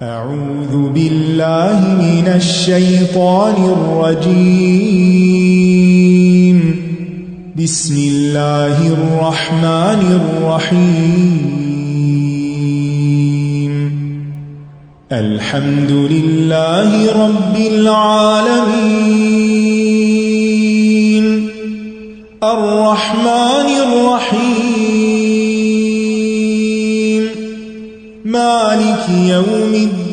أعوذ بالله من الشيطان الرجيم. بسم الله الرحمن الرحيم. الحمد لله رب العالمين. الرحمن الرحيم. مالك يوم الدين.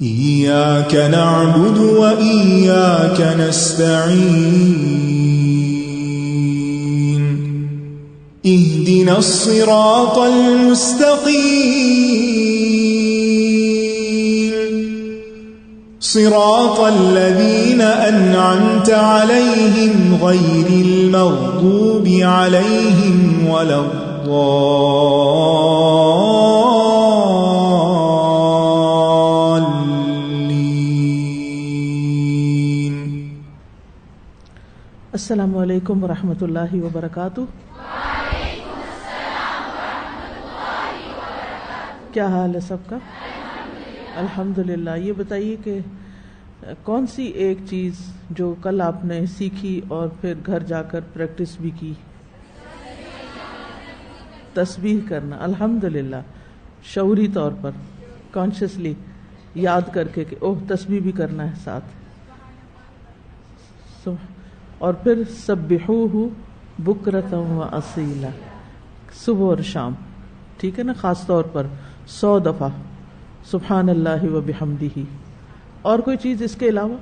إياك نعبد وإياك نستعين. اهدنا الصراط المستقيم. صراط الذين أنعمت عليهم غير المغضوب عليهم ولا الضالين. السلام علیکم ورحمۃ اللہ وبرکاتہ. کیا حال ہے سب کا؟ الحمدللہ. یہ بتائیے کہ کون سی ایک چیز جو کل آپ نے سیکھی اور پھر گھر جا کر پریکٹس بھی کی؟ تسبیح کرنا. الحمدللہ. شعوری طور پر کانشیسلی یاد کر کے کہ اوہ تسبیح بھی کرنا ہے ساتھ. اور پھر سبحوہ بکرۃ و اصیلا، صبح اور شام. ٹھیک ہے نا؟ خاص طور پر 100 دفعہ سبحان اللہ و بحمدہ. اور کوئی چیز اس کے علاوہ؟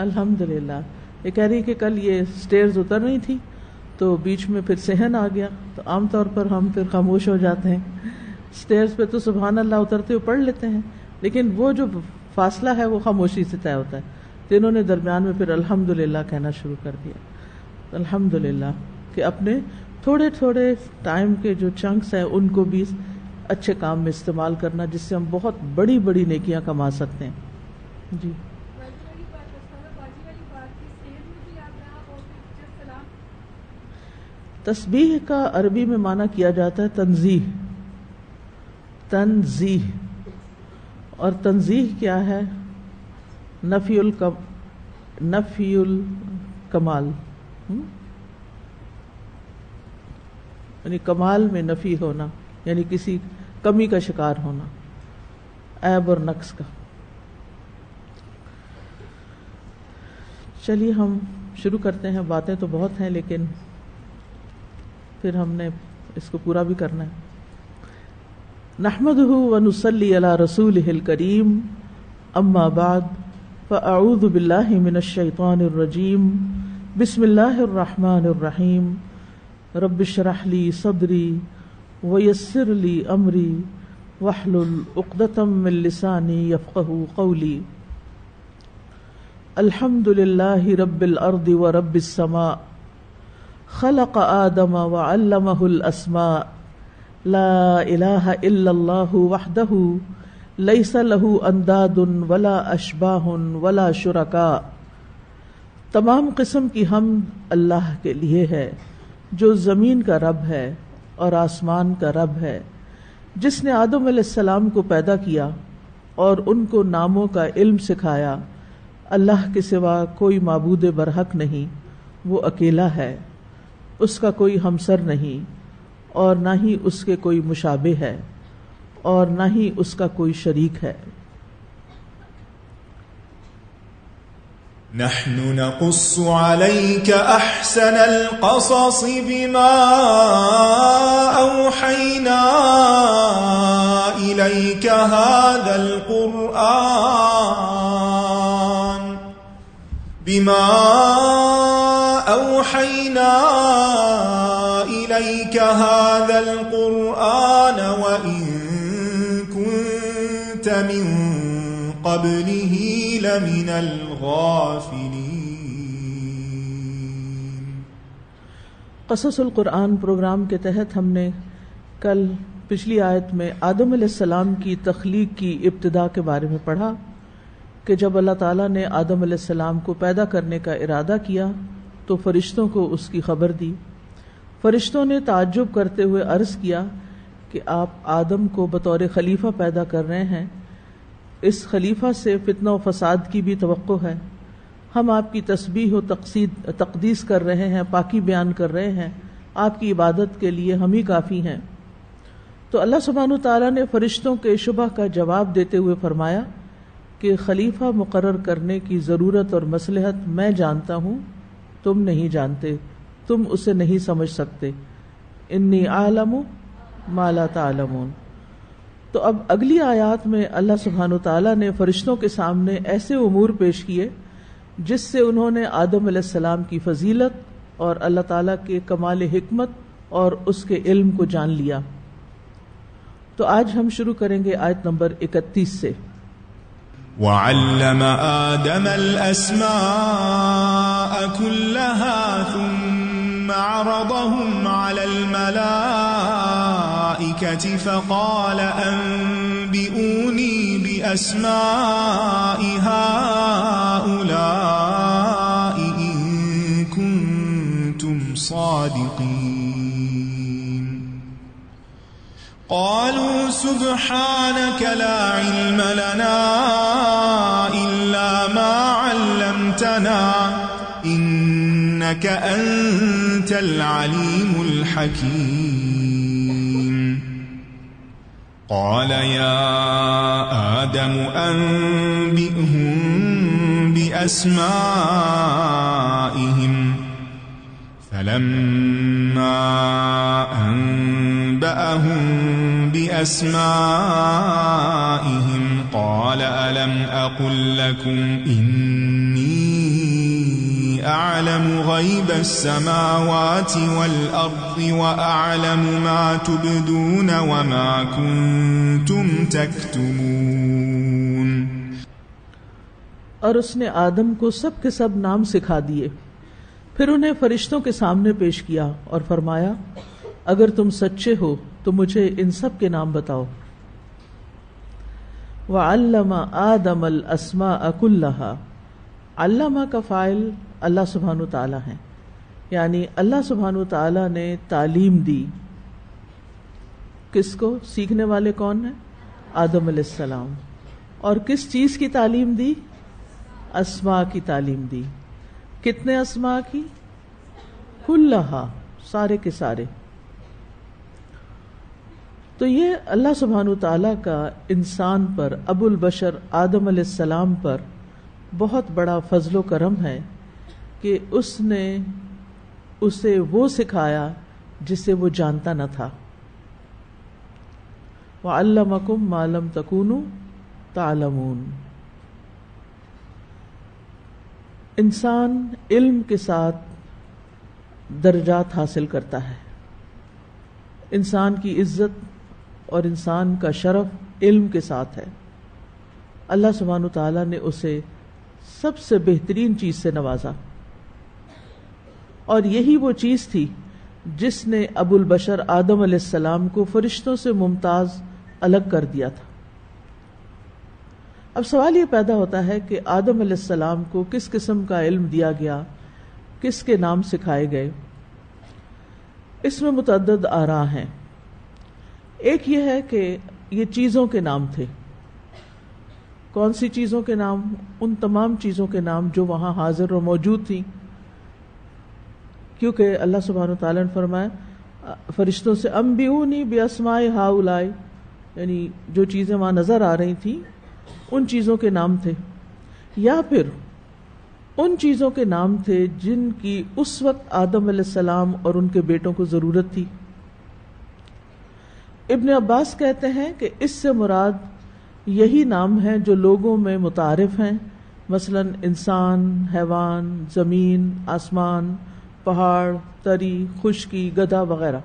الحمدللہ. یہ کہہ رہی کہ کل یہ سٹیئرز اتر رہی تھی تو بیچ میں پھر صحن آ گیا، تو عام طور پر ہم پھر خاموش ہو جاتے ہیں. سٹیئرز پہ تو سبحان اللہ اترتے ہوئے پڑھ لیتے ہیں، لیکن وہ جو فاصلہ ہے وہ خاموشی سے طے ہوتا ہے. تو انہوں نے درمیان میں پھر الحمدللہ کہنا شروع کر دیا. الحمدللہ کہ اپنے تھوڑے تھوڑے ٹائم کے جو چنکس ہیں ان کو بھی اچھے کام میں استعمال کرنا، جس سے ہم بہت بڑی بڑی نیکیاں کما سکتے ہیں. جی. تسبیح کا عربی میں معنی کیا جاتا ہے تنزیہ. تنزیہ. اور تنزیہ کیا ہے؟ نفی الکمال، یعنی کمال میں نفی ہونا، یعنی کسی کمی کا شکار ہونا، عیب اور نقص کا. چلیے ہم شروع کرتے ہیں. باتیں تو بہت ہیں لیکن پھر ہم نے اس کو پورا بھی کرنا ہے. نحمدہ ونصلی علی رسولہ الکریم. اما بعد فاعوذ باللہ من الشیطان الرجیم. بسم اللہ الرحمن الرحیم. رب اشرح لی صدری ویسر لی امری واحلل عقدۃ من لسانی یفقہوا قولی. الحمد للہ رب الارض ورب السماء. خلق آدم وعلمہ الاسماء. لا الہ الا اللہ وحدہ لیس لہ انداد ولا اشباہ ولا شرکاء. تمام قسم کی حمد اللہ کے لیے ہے جو زمین کا رب ہے اور آسمان کا رب ہے، جس نے آدم علیہ السلام کو پیدا کیا اور ان کو ناموں کا علم سکھایا. اللہ کے سوا کوئی معبود برحق نہیں، وہ اکیلا ہے، اس کا کوئی ہمسر نہیں اور نہ ہی اس کے کوئی مشابہ ہے اور نہ ہی اس کا کوئی شریک ہے. نحن نقص عليك أحسن القصص بما أوحينا إليك هذا القرآن وإن كنت من قبله لمن الغافلين. قصص القرآن پروگرام کے تحت ہم نے کل پچھلی آیت میں آدم علیہ السلام کی تخلیق کی ابتدا کے بارے میں پڑھا، کہ جب اللہ تعالیٰ نے آدم علیہ السلام کو پیدا کرنے کا ارادہ کیا تو فرشتوں کو اس کی خبر دی۔ فرشتوں نے تعجب کرتے ہوئے عرض کیا کہ آپ آدم کو بطور خلیفہ پیدا کر رہے ہیں، اس خلیفہ سے فتنہ و فساد کی بھی توقع ہے، ہم آپ کی تسبیح و تقدیس کر رہے ہیں، پاکی بیان کر رہے ہیں، آپ کی عبادت کے لیے ہم ہی کافی ہیں۔ تو اللہ سبحانہ وتعالیٰ نے فرشتوں کے شبہ کا جواب دیتے ہوئے فرمایا کہ خلیفہ مقرر کرنے کی ضرورت اور مصلحت میں جانتا ہوں، تم نہیں جانتے، تم اسے نہیں سمجھ سکتے۔ انی اعلم ما لا تعلمون۔ تو اب اگلی آیات میں اللہ سبحانہ وتعالیٰ نے فرشتوں کے سامنے ایسے امور پیش کیے جس سے انہوں نے آدم علیہ السلام کی فضیلت اور اللہ تعالیٰ کے کمال حکمت اور اس کے علم کو جان لیا۔ تو آج ہم شروع کریں گے آیت نمبر 31 سے۔ وعلم آدم الأسماء كلها ثم عرضهم على الملائكة فقال أنبئوني بأسماء هؤلاء إن كنتم صادقين قالوا سبحانك لا علم لنا إلا ما علمتنا إنك أنت العليم الحكيم قال يا آدم أنبئهم بأسمائهم فلما أنبأهم بأسمائهم قال ألم أقل لكم إني أعلم غيب السماوات والأرض وأعلم ما تبدون وما كنتم تكتمون۔ اور اس نے آدم کو سب کے سب نام سکھا دیے، پھر انہیں فرشتوں کے سامنے پیش کیا اور فرمایا اگر تم سچے ہو تو مجھے ان سب کے نام بتاؤ۔ وعلم آدم الاسماء كلها، علامہ کا فاعل اللہ سبحانہ تعالیٰ ہیں، یعنی اللہ سبحانہ تعالیٰ نے تعلیم دی۔ کس کو؟ سیکھنے والے کون ہیں؟ آدم علیہ السلام۔ اور کس چیز کی تعلیم دی؟ اسماء کی تعلیم دی۔ کتنے اسماء کی؟ کلہا، سارے کے سارے۔ تو یہ اللہ سبحانہ تعالیٰ کا انسان پر، ابو البشر آدم علیہ السلام پر بہت بڑا فضل و کرم ہے کہ اس نے اسے وہ سکھایا جسے وہ جانتا نہ تھا۔ وَعَلَّمَكُمْ مَا لَمْ تَكُونُوا تَعْلَمُونَ۔ انسان علم کے ساتھ درجات حاصل کرتا ہے۔ انسان کی عزت اور انسان کا شرف علم کے ساتھ ہے۔ اللہ سبحانہ وتعالیٰ نے اسے سب سے بہترین چیز سے نوازا، اور یہی وہ چیز تھی جس نے ابو البشر آدم علیہ السلام کو فرشتوں سے ممتاز الگ کر دیا تھا۔ اب سوال یہ پیدا ہوتا ہے کہ آدم علیہ السلام کو کس قسم کا علم دیا گیا، کس کے نام سکھائے گئے؟ اس میں متعدد آراء ہیں۔ ایک یہ ہے کہ یہ چیزوں کے نام تھے۔ کون سی چیزوں کے نام؟ ان تمام چیزوں کے نام جو وہاں حاضر اور موجود تھیں، کیونکہ اللہ سبحانہ وتعالیٰ نے فرمایا فرشتوں سے انبئونی باسماء ہؤلاء، یعنی جو چیزیں وہاں نظر آ رہی تھیں ان چیزوں کے نام تھے، یا پھر ان چیزوں کے نام تھے جن کی اس وقت آدم علیہ السلام اور ان کے بیٹوں کو ضرورت تھی۔ ابن عباس کہتے ہیں کہ اس سے مراد یہی نام ہیں جو لوگوں میں متعارف ہیں، مثلا انسان، حیوان، زمین، آسمان، پہاڑ، تری، خشکی، گدھا وغیرہ۔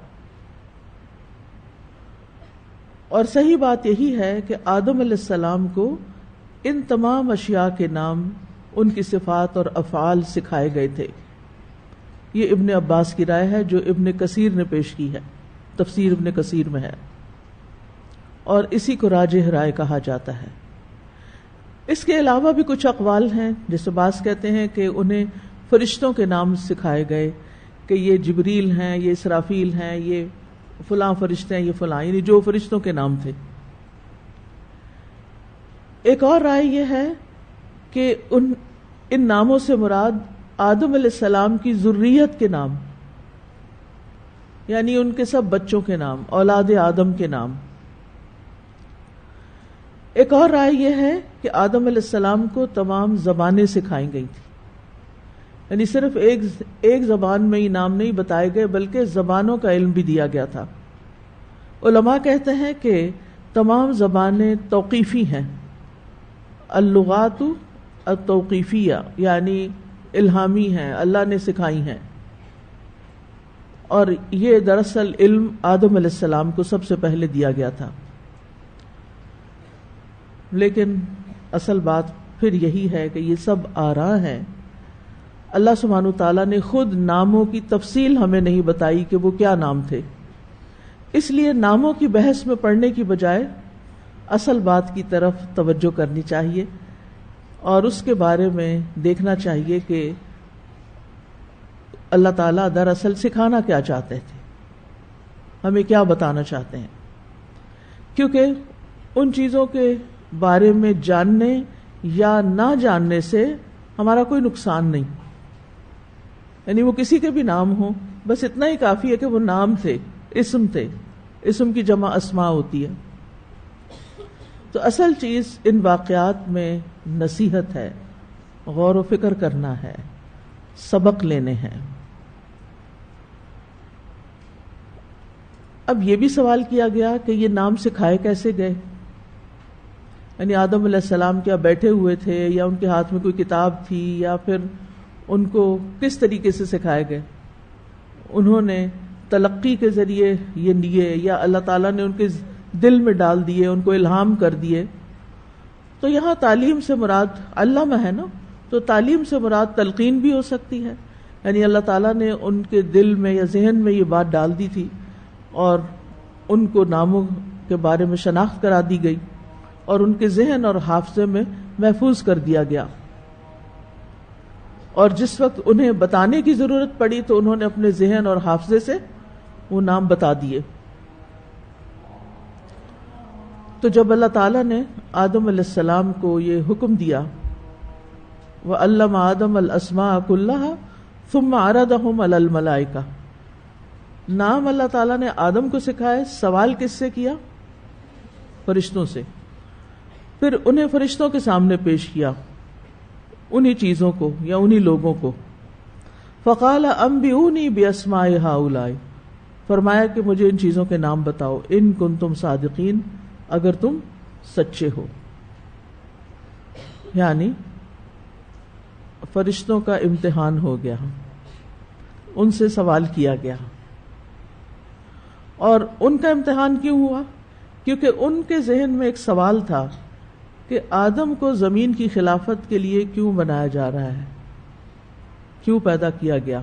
اور صحیح بات یہی ہے کہ آدم علیہ السلام کو ان تمام اشیاء کے نام، ان کی صفات اور افعال سکھائے گئے تھے۔ یہ ابن عباس کی رائے ہے جو ابن کثیر نے پیش کی ہے، تفسیر ابن کثیر میں ہے، اور اسی کو راجح رائے کہا جاتا ہے۔ اس کے علاوہ بھی کچھ اقوال ہیں، جیسے بعض کہتے ہیں کہ انہیں فرشتوں کے نام سکھائے گئے کہ یہ جبریل ہیں، یہ اسرافیل ہیں، یہ فلاں فرشتے ہیں، یہ فلاں، یعنی جو فرشتوں کے نام تھے۔ ایک اور رائے یہ ہے کہ ان ناموں سے مراد آدم علیہ السلام کی ذریت کے نام، یعنی ان کے سب بچوں کے نام، اولاد آدم کے نام۔ ایک اور رائے یہ ہے کہ آدم علیہ السلام کو تمام زبانیں سکھائی گئی تھی، یعنی صرف ایک زبان میں ہی نام نہیں بتائے گئے بلکہ زبانوں کا علم بھی دیا گیا تھا۔ علماء کہتے ہیں کہ تمام زبانیں توقیفی ہیں، اللغات التوقیفیہ، یعنی الہامی ہیں، اللہ نے سکھائی ہیں، اور یہ دراصل علم آدم علیہ السلام کو سب سے پہلے دیا گیا تھا۔ لیکن اصل بات پھر یہی ہے کہ یہ سب آراء ہیں۔ اللہ سبحانہ تعالیٰ نے خود ناموں کی تفصیل ہمیں نہیں بتائی کہ وہ کیا نام تھے، اس لیے ناموں کی بحث میں پڑھنے کی بجائے اصل بات کی طرف توجہ کرنی چاہیے اور اس کے بارے میں دیکھنا چاہیے کہ اللہ تعالیٰ دراصل سکھانا کیا چاہتے تھے، ہمیں کیا بتانا چاہتے ہیں، کیونکہ ان چیزوں کے بارے میں جاننے یا نہ جاننے سے ہمارا کوئی نقصان نہیں، یعنی وہ کسی کے بھی نام ہوں، بس اتنا ہی کافی ہے کہ وہ نام تھے، اسم تھے، اسم کی جمع اسماء ہوتی ہے۔ تو اصل چیز ان واقعات میں نصیحت ہے، غور و فکر کرنا ہے، سبق لینے ہیں۔ اب یہ بھی سوال کیا گیا کہ یہ نام سکھائے کیسے گئے، یعنی آدم علیہ السلام کیا بیٹھے ہوئے تھے یا ان کے ہاتھ میں کوئی کتاب تھی، یا پھر ان کو کس طریقے سے سکھائے گئے؟ انہوں نے تلقی کے ذریعے یہ لیے یا اللہ تعالیٰ نے ان کے دل میں ڈال دیے، ان کو الہام کر دیے؟ تو یہاں تعلیم سے مراد علامہ ہے نا، تو تعلیم سے مراد تلقین بھی ہو سکتی ہے، یعنی اللہ تعالیٰ نے ان کے دل میں یا ذہن میں یہ بات ڈال دی تھی اور ان کو ناموں کے بارے میں شناخت کرا دی گئی اور ان کے ذہن اور حافظے میں محفوظ کر دیا گیا، اور جس وقت انہیں بتانے کی ضرورت پڑی تو انہوں نے اپنے ذہن اور حافظے سے وہ نام بتا دیے۔ تو جب اللہ تعالیٰ نے آدم علیہ السلام کو یہ حکم دیا وَعَلَّمَ آدَمَ الْأَسْمَاءَ كُلَّهَا ثُمَّ عَرَضَهُمْ عَلَى الْمَلَائِكَةِ، نام اللہ تعالیٰ نے آدم کو سکھائے، سوال کس سے کیا؟ فرشتوں سے، پھر انہیں فرشتوں کے سامنے پیش کیا، انہی چیزوں کو یا انہی لوگوں کو۔ فَقَالَ أَنبِئُونِي بِأَسْمَاءِ هَؤُلَاءِ، فرمایا کہ مجھے ان چیزوں کے نام بتاؤ، ان کنتم صادقین، اگر تم سچے ہو۔ یعنی فرشتوں کا امتحان ہو گیا، ان سے سوال کیا گیا، اور ان کا امتحان کیوں ہوا؟ کیونکہ ان کے ذہن میں ایک سوال تھا کہ آدم کو زمین کی خلافت کے لیے کیوں بنایا جا رہا ہے، کیوں پیدا کیا گیا؟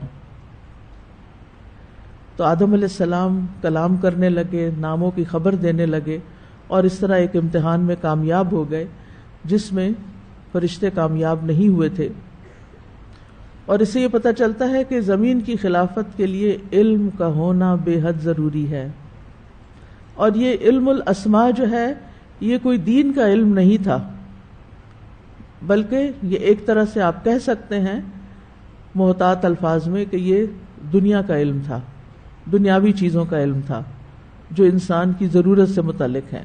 تو آدم علیہ السلام کلام کرنے لگے، ناموں کی خبر دینے لگے، اور اس طرح ایک امتحان میں کامیاب ہو گئے جس میں فرشتے کامیاب نہیں ہوئے تھے۔ اور اس سے یہ پتہ چلتا ہے کہ زمین کی خلافت کے لیے علم کا ہونا بے حد ضروری ہے، اور یہ علم الاسماء جو ہے یہ کوئی دین کا علم نہیں تھا، بلکہ یہ ایک طرح سے آپ کہہ سکتے ہیں محتاط الفاظ میں کہ یہ دنیا کا علم تھا، دنیاوی چیزوں کا علم تھا جو انسان کی ضرورت سے متعلق ہیں۔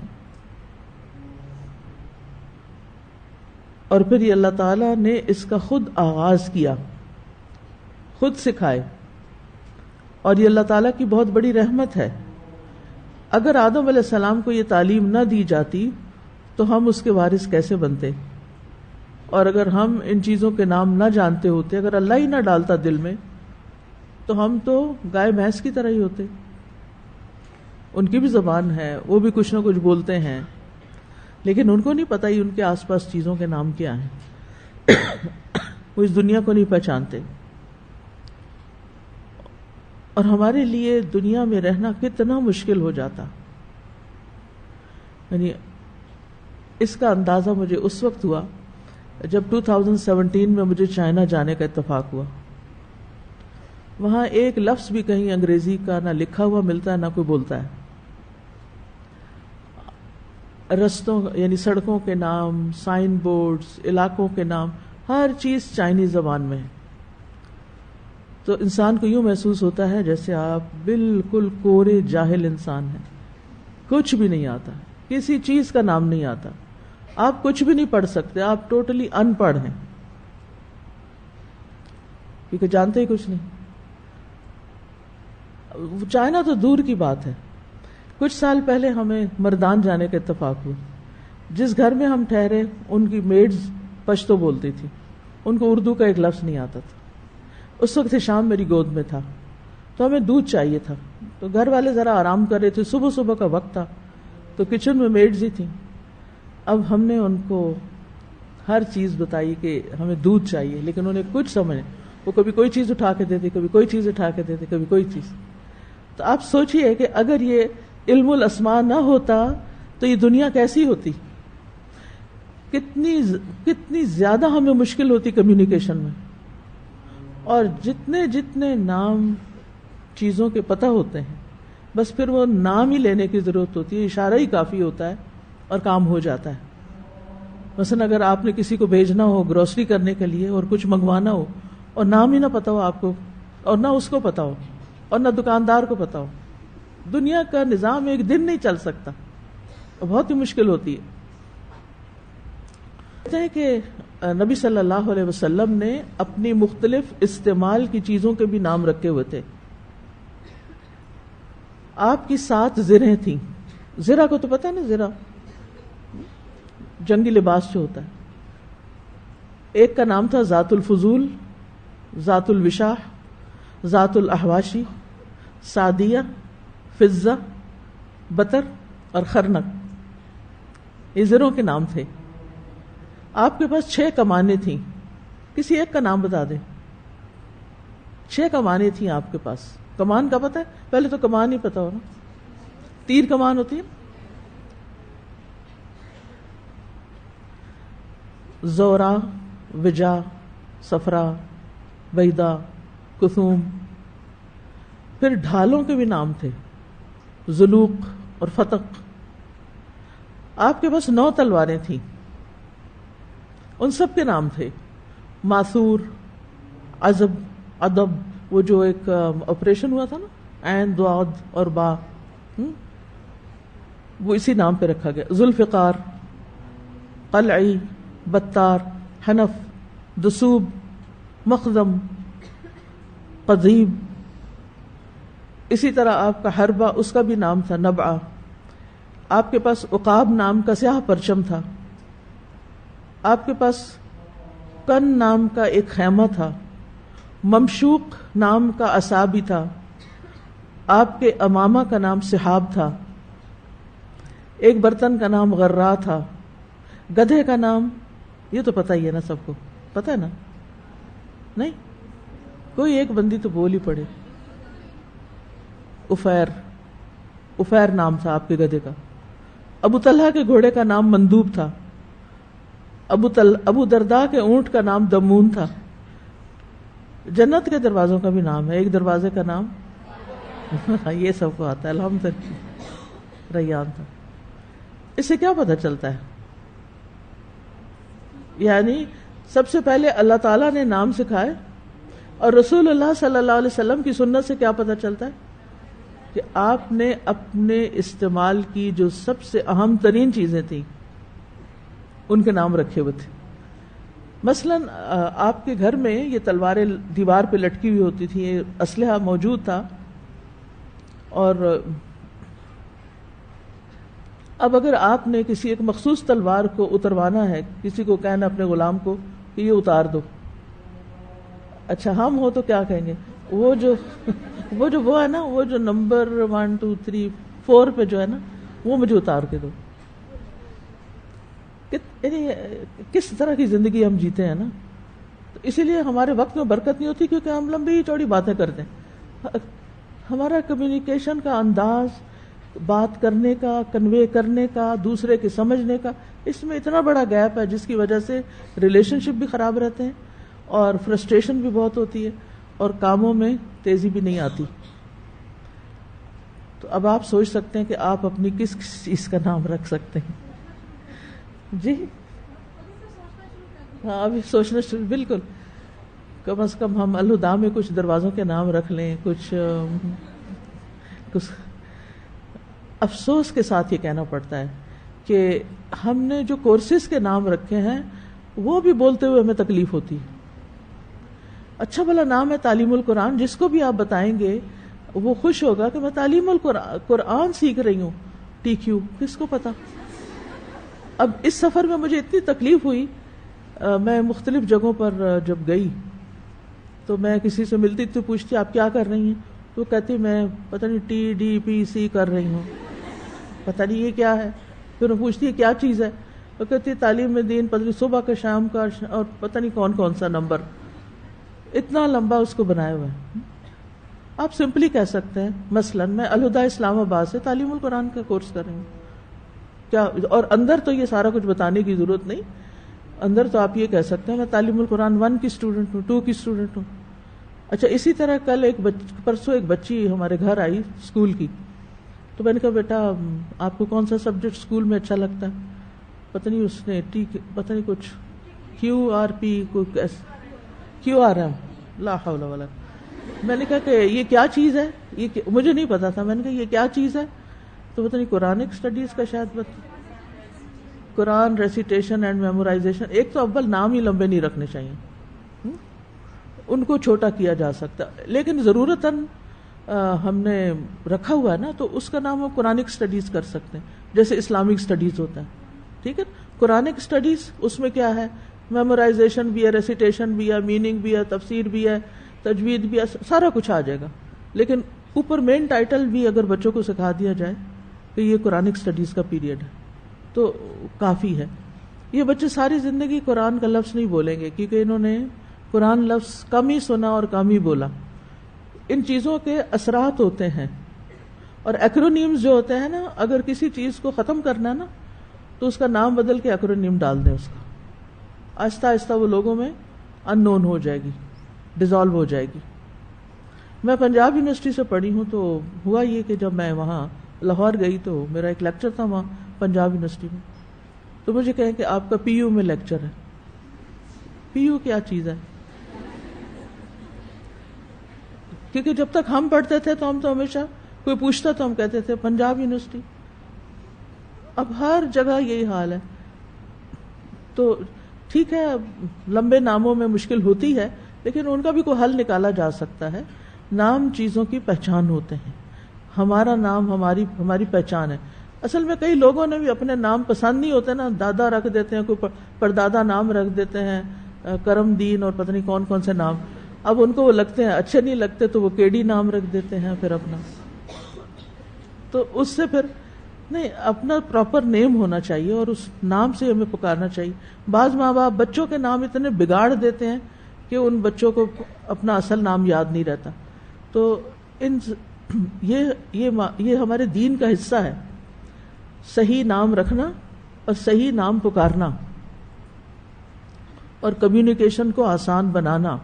اور پھر یہ اللہ تعالیٰ نے اس کا خود آغاز کیا، خود سکھائے، اور یہ اللہ تعالیٰ کی بہت بڑی رحمت ہے۔ اگر آدم علیہ السلام کو یہ تعلیم نہ دی جاتی تو ہم اس کے وارث کیسے بنتے؟ اور اگر ہم ان چیزوں کے نام نہ جانتے ہوتے، اگر اللہ ہی نہ ڈالتا دل میں، تو ہم تو گائے بھینس کی طرح ہی ہوتے۔ ان کی بھی زبان ہے، وہ بھی کچھ نہ کچھ بولتے ہیں، لیکن ان کو نہیں پتہ ہی ان کے آس پاس چیزوں کے نام کیا ہیں، وہ اس دنیا کو نہیں پہچانتے۔ اور ہمارے لیے دنیا میں رہنا کتنا مشکل ہو جاتا، یعنی اس کا اندازہ مجھے اس وقت ہوا جب 2017 میں مجھے چائنا جانے کا اتفاق ہوا۔ وہاں ایک لفظ بھی کہیں انگریزی کا نہ لکھا ہوا ملتا ہے نہ کوئی بولتا ہے. رستوں یعنی سڑکوں کے نام، سائن بورڈز، علاقوں کے نام، ہر چیز چائنیز زبان میں ہے. تو انسان کو یوں محسوس ہوتا ہے جیسے آپ بالکل کورے جاہل انسان ہیں، کچھ بھی نہیں آتا، کسی چیز کا نام نہیں آتا، آپ کچھ بھی نہیں پڑھ سکتے، آپ ٹوٹلی ان پڑھ ہیں کیونکہ جانتے ہی کچھ نہیں. چائنا تو دور کی بات ہے. کچھ سال پہلے ہمیں مردان جانے کا اتفاق ہوا. جس گھر میں ہم ٹھہرے ان کی میڈز پشتو بولتی تھی، ان کو اردو کا ایک لفظ نہیں آتا تھا. اس وقت شام میری گود میں تھا تو ہمیں دودھ چاہیے تھا، تو گھر والے ذرا آرام کر رہے تھے، صبح صبح کا وقت تھا تو کچن میں میڈز ہی تھیں. اب ہم نے ان کو ہر چیز بتائی کہ ہمیں دودھ چاہیے، لیکن انہیں کچھ سمجھ نہیں. وہ کبھی کوئی چیز اٹھا کے دیتے، کبھی کوئی چیز اٹھا کے دیتے، کبھی کوئی چیز. تو آپ سوچئے کہ اگر یہ علم الاسماء نہ ہوتا تو یہ دنیا کیسی ہوتی، کتنی زیادہ ہمیں مشکل ہوتی کمیونیکیشن میں. اور جتنے جتنے نام چیزوں کے پتہ ہوتے ہیں، بس پھر وہ نام ہی لینے کی ضرورت ہوتی ہے، اشارہ ہی کافی ہوتا ہے اور کام ہو جاتا ہے. مثلا اگر آپ نے کسی کو بھیجنا ہو گروسری کرنے کے لیے اور کچھ منگوانا ہو اور نام ہی نہ پتا ہو آپ کو، اور نہ اس کو پتا ہو اور نہ دکاندار کو پتا ہو، دنیا کا نظام ایک دن نہیں چل سکتا، بہت ہی مشکل ہوتی ہے. کہتے ہیں کہ نبی صلی اللہ علیہ وسلم نے اپنی مختلف استعمال کی چیزوں کے بھی نام رکھے ہوئے تھے. آپ کی 7 زرہیں تھیں. زرہ کو تو پتہ ہے نا، زرہ جنگی لباس جو ہوتا ہے. ایک کا نام تھا ذات الفضول، ذات الوشاح، ذات الاحواشی، سعدیہ، فضہ، بطر اور خرنق. یہ زروں کے نام تھے. آپ کے پاس 6 کمانیں تھیں. کسی ایک کا نام بتا دیں. 6 کمانیں تھیں آپ کے پاس. کمان کا پتہ ہے؟ پہلے تو کمان ہی پتا ہو نا. تیر کمان ہوتی ہے. زورا، وجا، صفرا، بیدا، کثوم. پھر ڈھالوں کے بھی نام تھے، زلوق اور فتق. آپ کے پاس 9 تلواریں تھیں، ان سب کے نام تھے. ماثور، عزب، ادب، وہ جو ایک آپریشن ہوا تھا نا، عین، ضاد اور با، وہ اسی نام پہ رکھا گیا. ذوالفقار، قلعی، بتار، حنف، دسوب، مخزم، قضیب. اسی طرح آپ کا حربہ، اس کا بھی نام تھا نبعہ. آپ کے پاس عقاب نام کا سیاہ پرچم تھا. آپ کے پاس کن نام کا ایک خیمہ تھا. ممشوق نام کا عصا بھی تھا. آپ کے امامہ کا نام سحاب تھا. ایک برتن کا نام غرا تھا. گدھے کا نام یہ تو پتہ ہی ہے نا، سب کو پتہ ہے نا؟ نہیں، کوئی ایک بندی تو بول ہی پڑے. افیر نام تھا آپ کے گدھے کا. ابو طلحہ کے گھوڑے کا نام مندوب تھا. ابو درداء کے اونٹ کا نام دمون تھا. جنت کے دروازوں کا بھی نام ہے. ایک دروازے کا نام یہ سب کو آتا ہے الحمدللہ، ریان تھا. اس سے کیا پتہ چلتا ہے؟ یعنی سب سے پہلے اللہ تعالیٰ نے نام سکھائے، اور رسول اللہ صلی اللہ علیہ وسلم کی سنت سے کیا پتہ چلتا ہے کہ آپ نے اپنے استعمال کی جو سب سے اہم ترین چیزیں تھیں ان کے نام رکھے ہوئے تھے. مثلا آپ کے گھر میں یہ تلواریں دیوار پہ لٹکی ہوئی ہوتی تھی، یہ اسلحہ موجود تھا. اور اب اگر آپ نے کسی ایک مخصوص تلوار کو اتروانا ہے، کسی کو کہنا اپنے غلام کو کہ یہ اتار دو، اچھا ہم ہو تو کیا کہیں گے؟ وہ جو ہے نا، وہ جو نمبر 1 2 3 4 پہ جو ہے نا، وہ مجھے اتار کے دو. یعنی کس طرح کی زندگی ہم جیتے ہیں نا. تو اسی لیے ہمارے وقت میں برکت نہیں ہوتی، کیونکہ ہم لمبی چوڑی باتیں کرتے ہیں. ہمارا کمیونیکیشن کا انداز، بات کرنے کا، کنوے کرنے کا، دوسرے کے سمجھنے کا، اس میں اتنا بڑا گیپ ہے جس کی وجہ سے ریلیشن شپ بھی خراب رہتے ہیں اور فرسٹریشن بھی بہت ہوتی ہے. اور کاموں میں تیزی بھی نہیں آتی. تو اب آپ سوچ سکتے ہیں کہ آپ اپنی کس چیز کا نام رکھ سکتے ہیں. جی ہاں ابھی سوچنا شروع, بالکل کم از کم ہم الہدا میں کچھ دروازوں کے نام رکھ لیں. کچھ افسوس کے ساتھ یہ کہنا پڑتا ہے کہ ہم نے جو کورسز کے نام رکھے ہیں وہ بھی بولتے ہوئے ہمیں تکلیف ہوتی ہے. اچھا بھلا نام ہے تعلیم القرآن, جس کو بھی آپ بتائیں گے وہ خوش ہوگا کہ میں تعلیم القرآن سیکھ رہی ہوں. TQ کس کو پتا. اب اس سفر میں مجھے اتنی تکلیف ہوئی, میں مختلف جگہوں پر جب گئی تو میں کسی سے ملتی تو پوچھتی آپ کیا کر رہی ہیں, تو کہتی میں پتہ نہیں TDPC کر رہی ہوں, پتہ نہیں یہ کیا ہے. پھر وہ پوچھتی ہے کیا چیز ہے, وہ کہتی ہے تعلیم دین, پتہ نہیں صبح کا شام کا اور پتہ نہیں کون کون سا نمبر, اتنا لمبا اس کو بنایا ہوا ہے. آپ سمپلی کہہ سکتے ہیں مثلا میں الہدا اسلام آباد سے تعلیم القرآن کا کورس کر رہی ہوں کیا, اور اندر تو یہ سارا کچھ بتانے کی ضرورت نہیں. اندر تو آپ یہ کہہ سکتے ہیں میں تعلیم القرآن 1 کی اسٹوڈنٹ ہوں, 2 کی اسٹوڈنٹ ہوں. اچھا اسی طرح کل پرسوں ایک بچی ہمارے گھر آئی اسکول کی, تو میں نے کہا بیٹا آپ کو کون سا سبجیکٹ اسکول میں اچھا لگتا ہے, پتہ نہیں اس نے پتہ نہیں کچھ QRP QRM لا حول ولا. میں نے کہا کہ یہ کیا چیز ہے, یہ مجھے نہیں پتا تھا. میں نے کہا یہ کیا چیز ہے, تو پتہ نہیں قرآنک اسٹڈیز کا شاید قرآن ریسیٹیشن اینڈ میمورائزیشن. ایک تو اول نام ہی لمبے نہیں رکھنے چاہیے, ان کو چھوٹا کیا جا سکتا, لیکن ضرورتاً ہم نے رکھا ہوا ہے نا, تو اس کا نام ہم قرآنک اسٹڈیز کر سکتے ہیں, جیسے اسلامک اسٹڈیز ہوتا ہے. ٹھیک ہے, قرآنک اسٹڈیز اس میں کیا ہے, میمورائزیشن بھی ہے, ریسیٹیشن بھی ہے, میننگ بھی ہے, تفسیر بھی ہے, تجوید بھی ہے, سارا کچھ آ جائے گا. لیکن اوپر مین ٹائٹل بھی اگر بچوں کو سکھا دیا جائے کہ یہ قرآنک اسٹڈیز کا پیریڈ ہے تو کافی ہے. یہ بچے ساری زندگی قرآن کا لفظ نہیں بولیں گے کیونکہ انہوں نے قرآن لفظ کم ہی سنا اور کم ہی بولا. ان چیزوں کے اثرات ہوتے ہیں, اور ایکرونیمز جو ہوتے ہیں نا, اگر کسی چیز کو ختم کرنا ہے نا تو اس کا نام بدل کے ایکرونیم ڈال دیں, اس کا آہستہ آہستہ وہ لوگوں میں ان نون ہو جائے گی, ڈیزالو ہو جائے گی. میں پنجاب یونیورسٹی سے پڑھی ہوں, تو ہوا یہ کہ جب میں وہاں لاہور گئی تو میرا ایک لیکچر تھا وہاں پنجاب یونیورسٹی میں, تو مجھے کہیں کہ آپ کا PU میں لیکچر ہے. PU کیا چیز ہے, کیونکہ جب تک ہم پڑھتے تھے تو ہم تو ہمیشہ کوئی پوچھتا تو ہم کہتے تھے پنجاب یونیورسٹی. اب ہر جگہ یہی حال ہے. تو ٹھیک ہے لمبے ناموں میں مشکل ہوتی ہے, لیکن ان کا بھی کوئی حل نکالا جا سکتا ہے. نام چیزوں کی پہچان ہوتے ہیں, ہمارا نام ہماری پہچان ہے. اصل میں کئی لوگوں نے بھی اپنے نام پسند نہیں ہوتے نا, دادا رکھ دیتے ہیں, کوئی پردادا نام رکھ دیتے ہیں, کرم دین اور پتہ نہیں کون کون سے نام. اب ان کو وہ لگتے ہیں اچھے نہیں لگتے تو وہ KD نام رکھ دیتے ہیں پھر اپنا. تو اس سے پھر نہیں, اپنا پراپر نیم ہونا چاہیے اور اس نام سے ہمیں پکارنا چاہیے. بعض ماں باپ بچوں کے نام اتنے بگاڑ دیتے ہیں کہ ان بچوں کو اپنا اصل نام یاد نہیں رہتا. تو یہ ہمارے دین کا حصہ ہے, صحیح نام رکھنا اور صحیح نام پکارنا اور کمیونیکیشن کو آسان بنانا.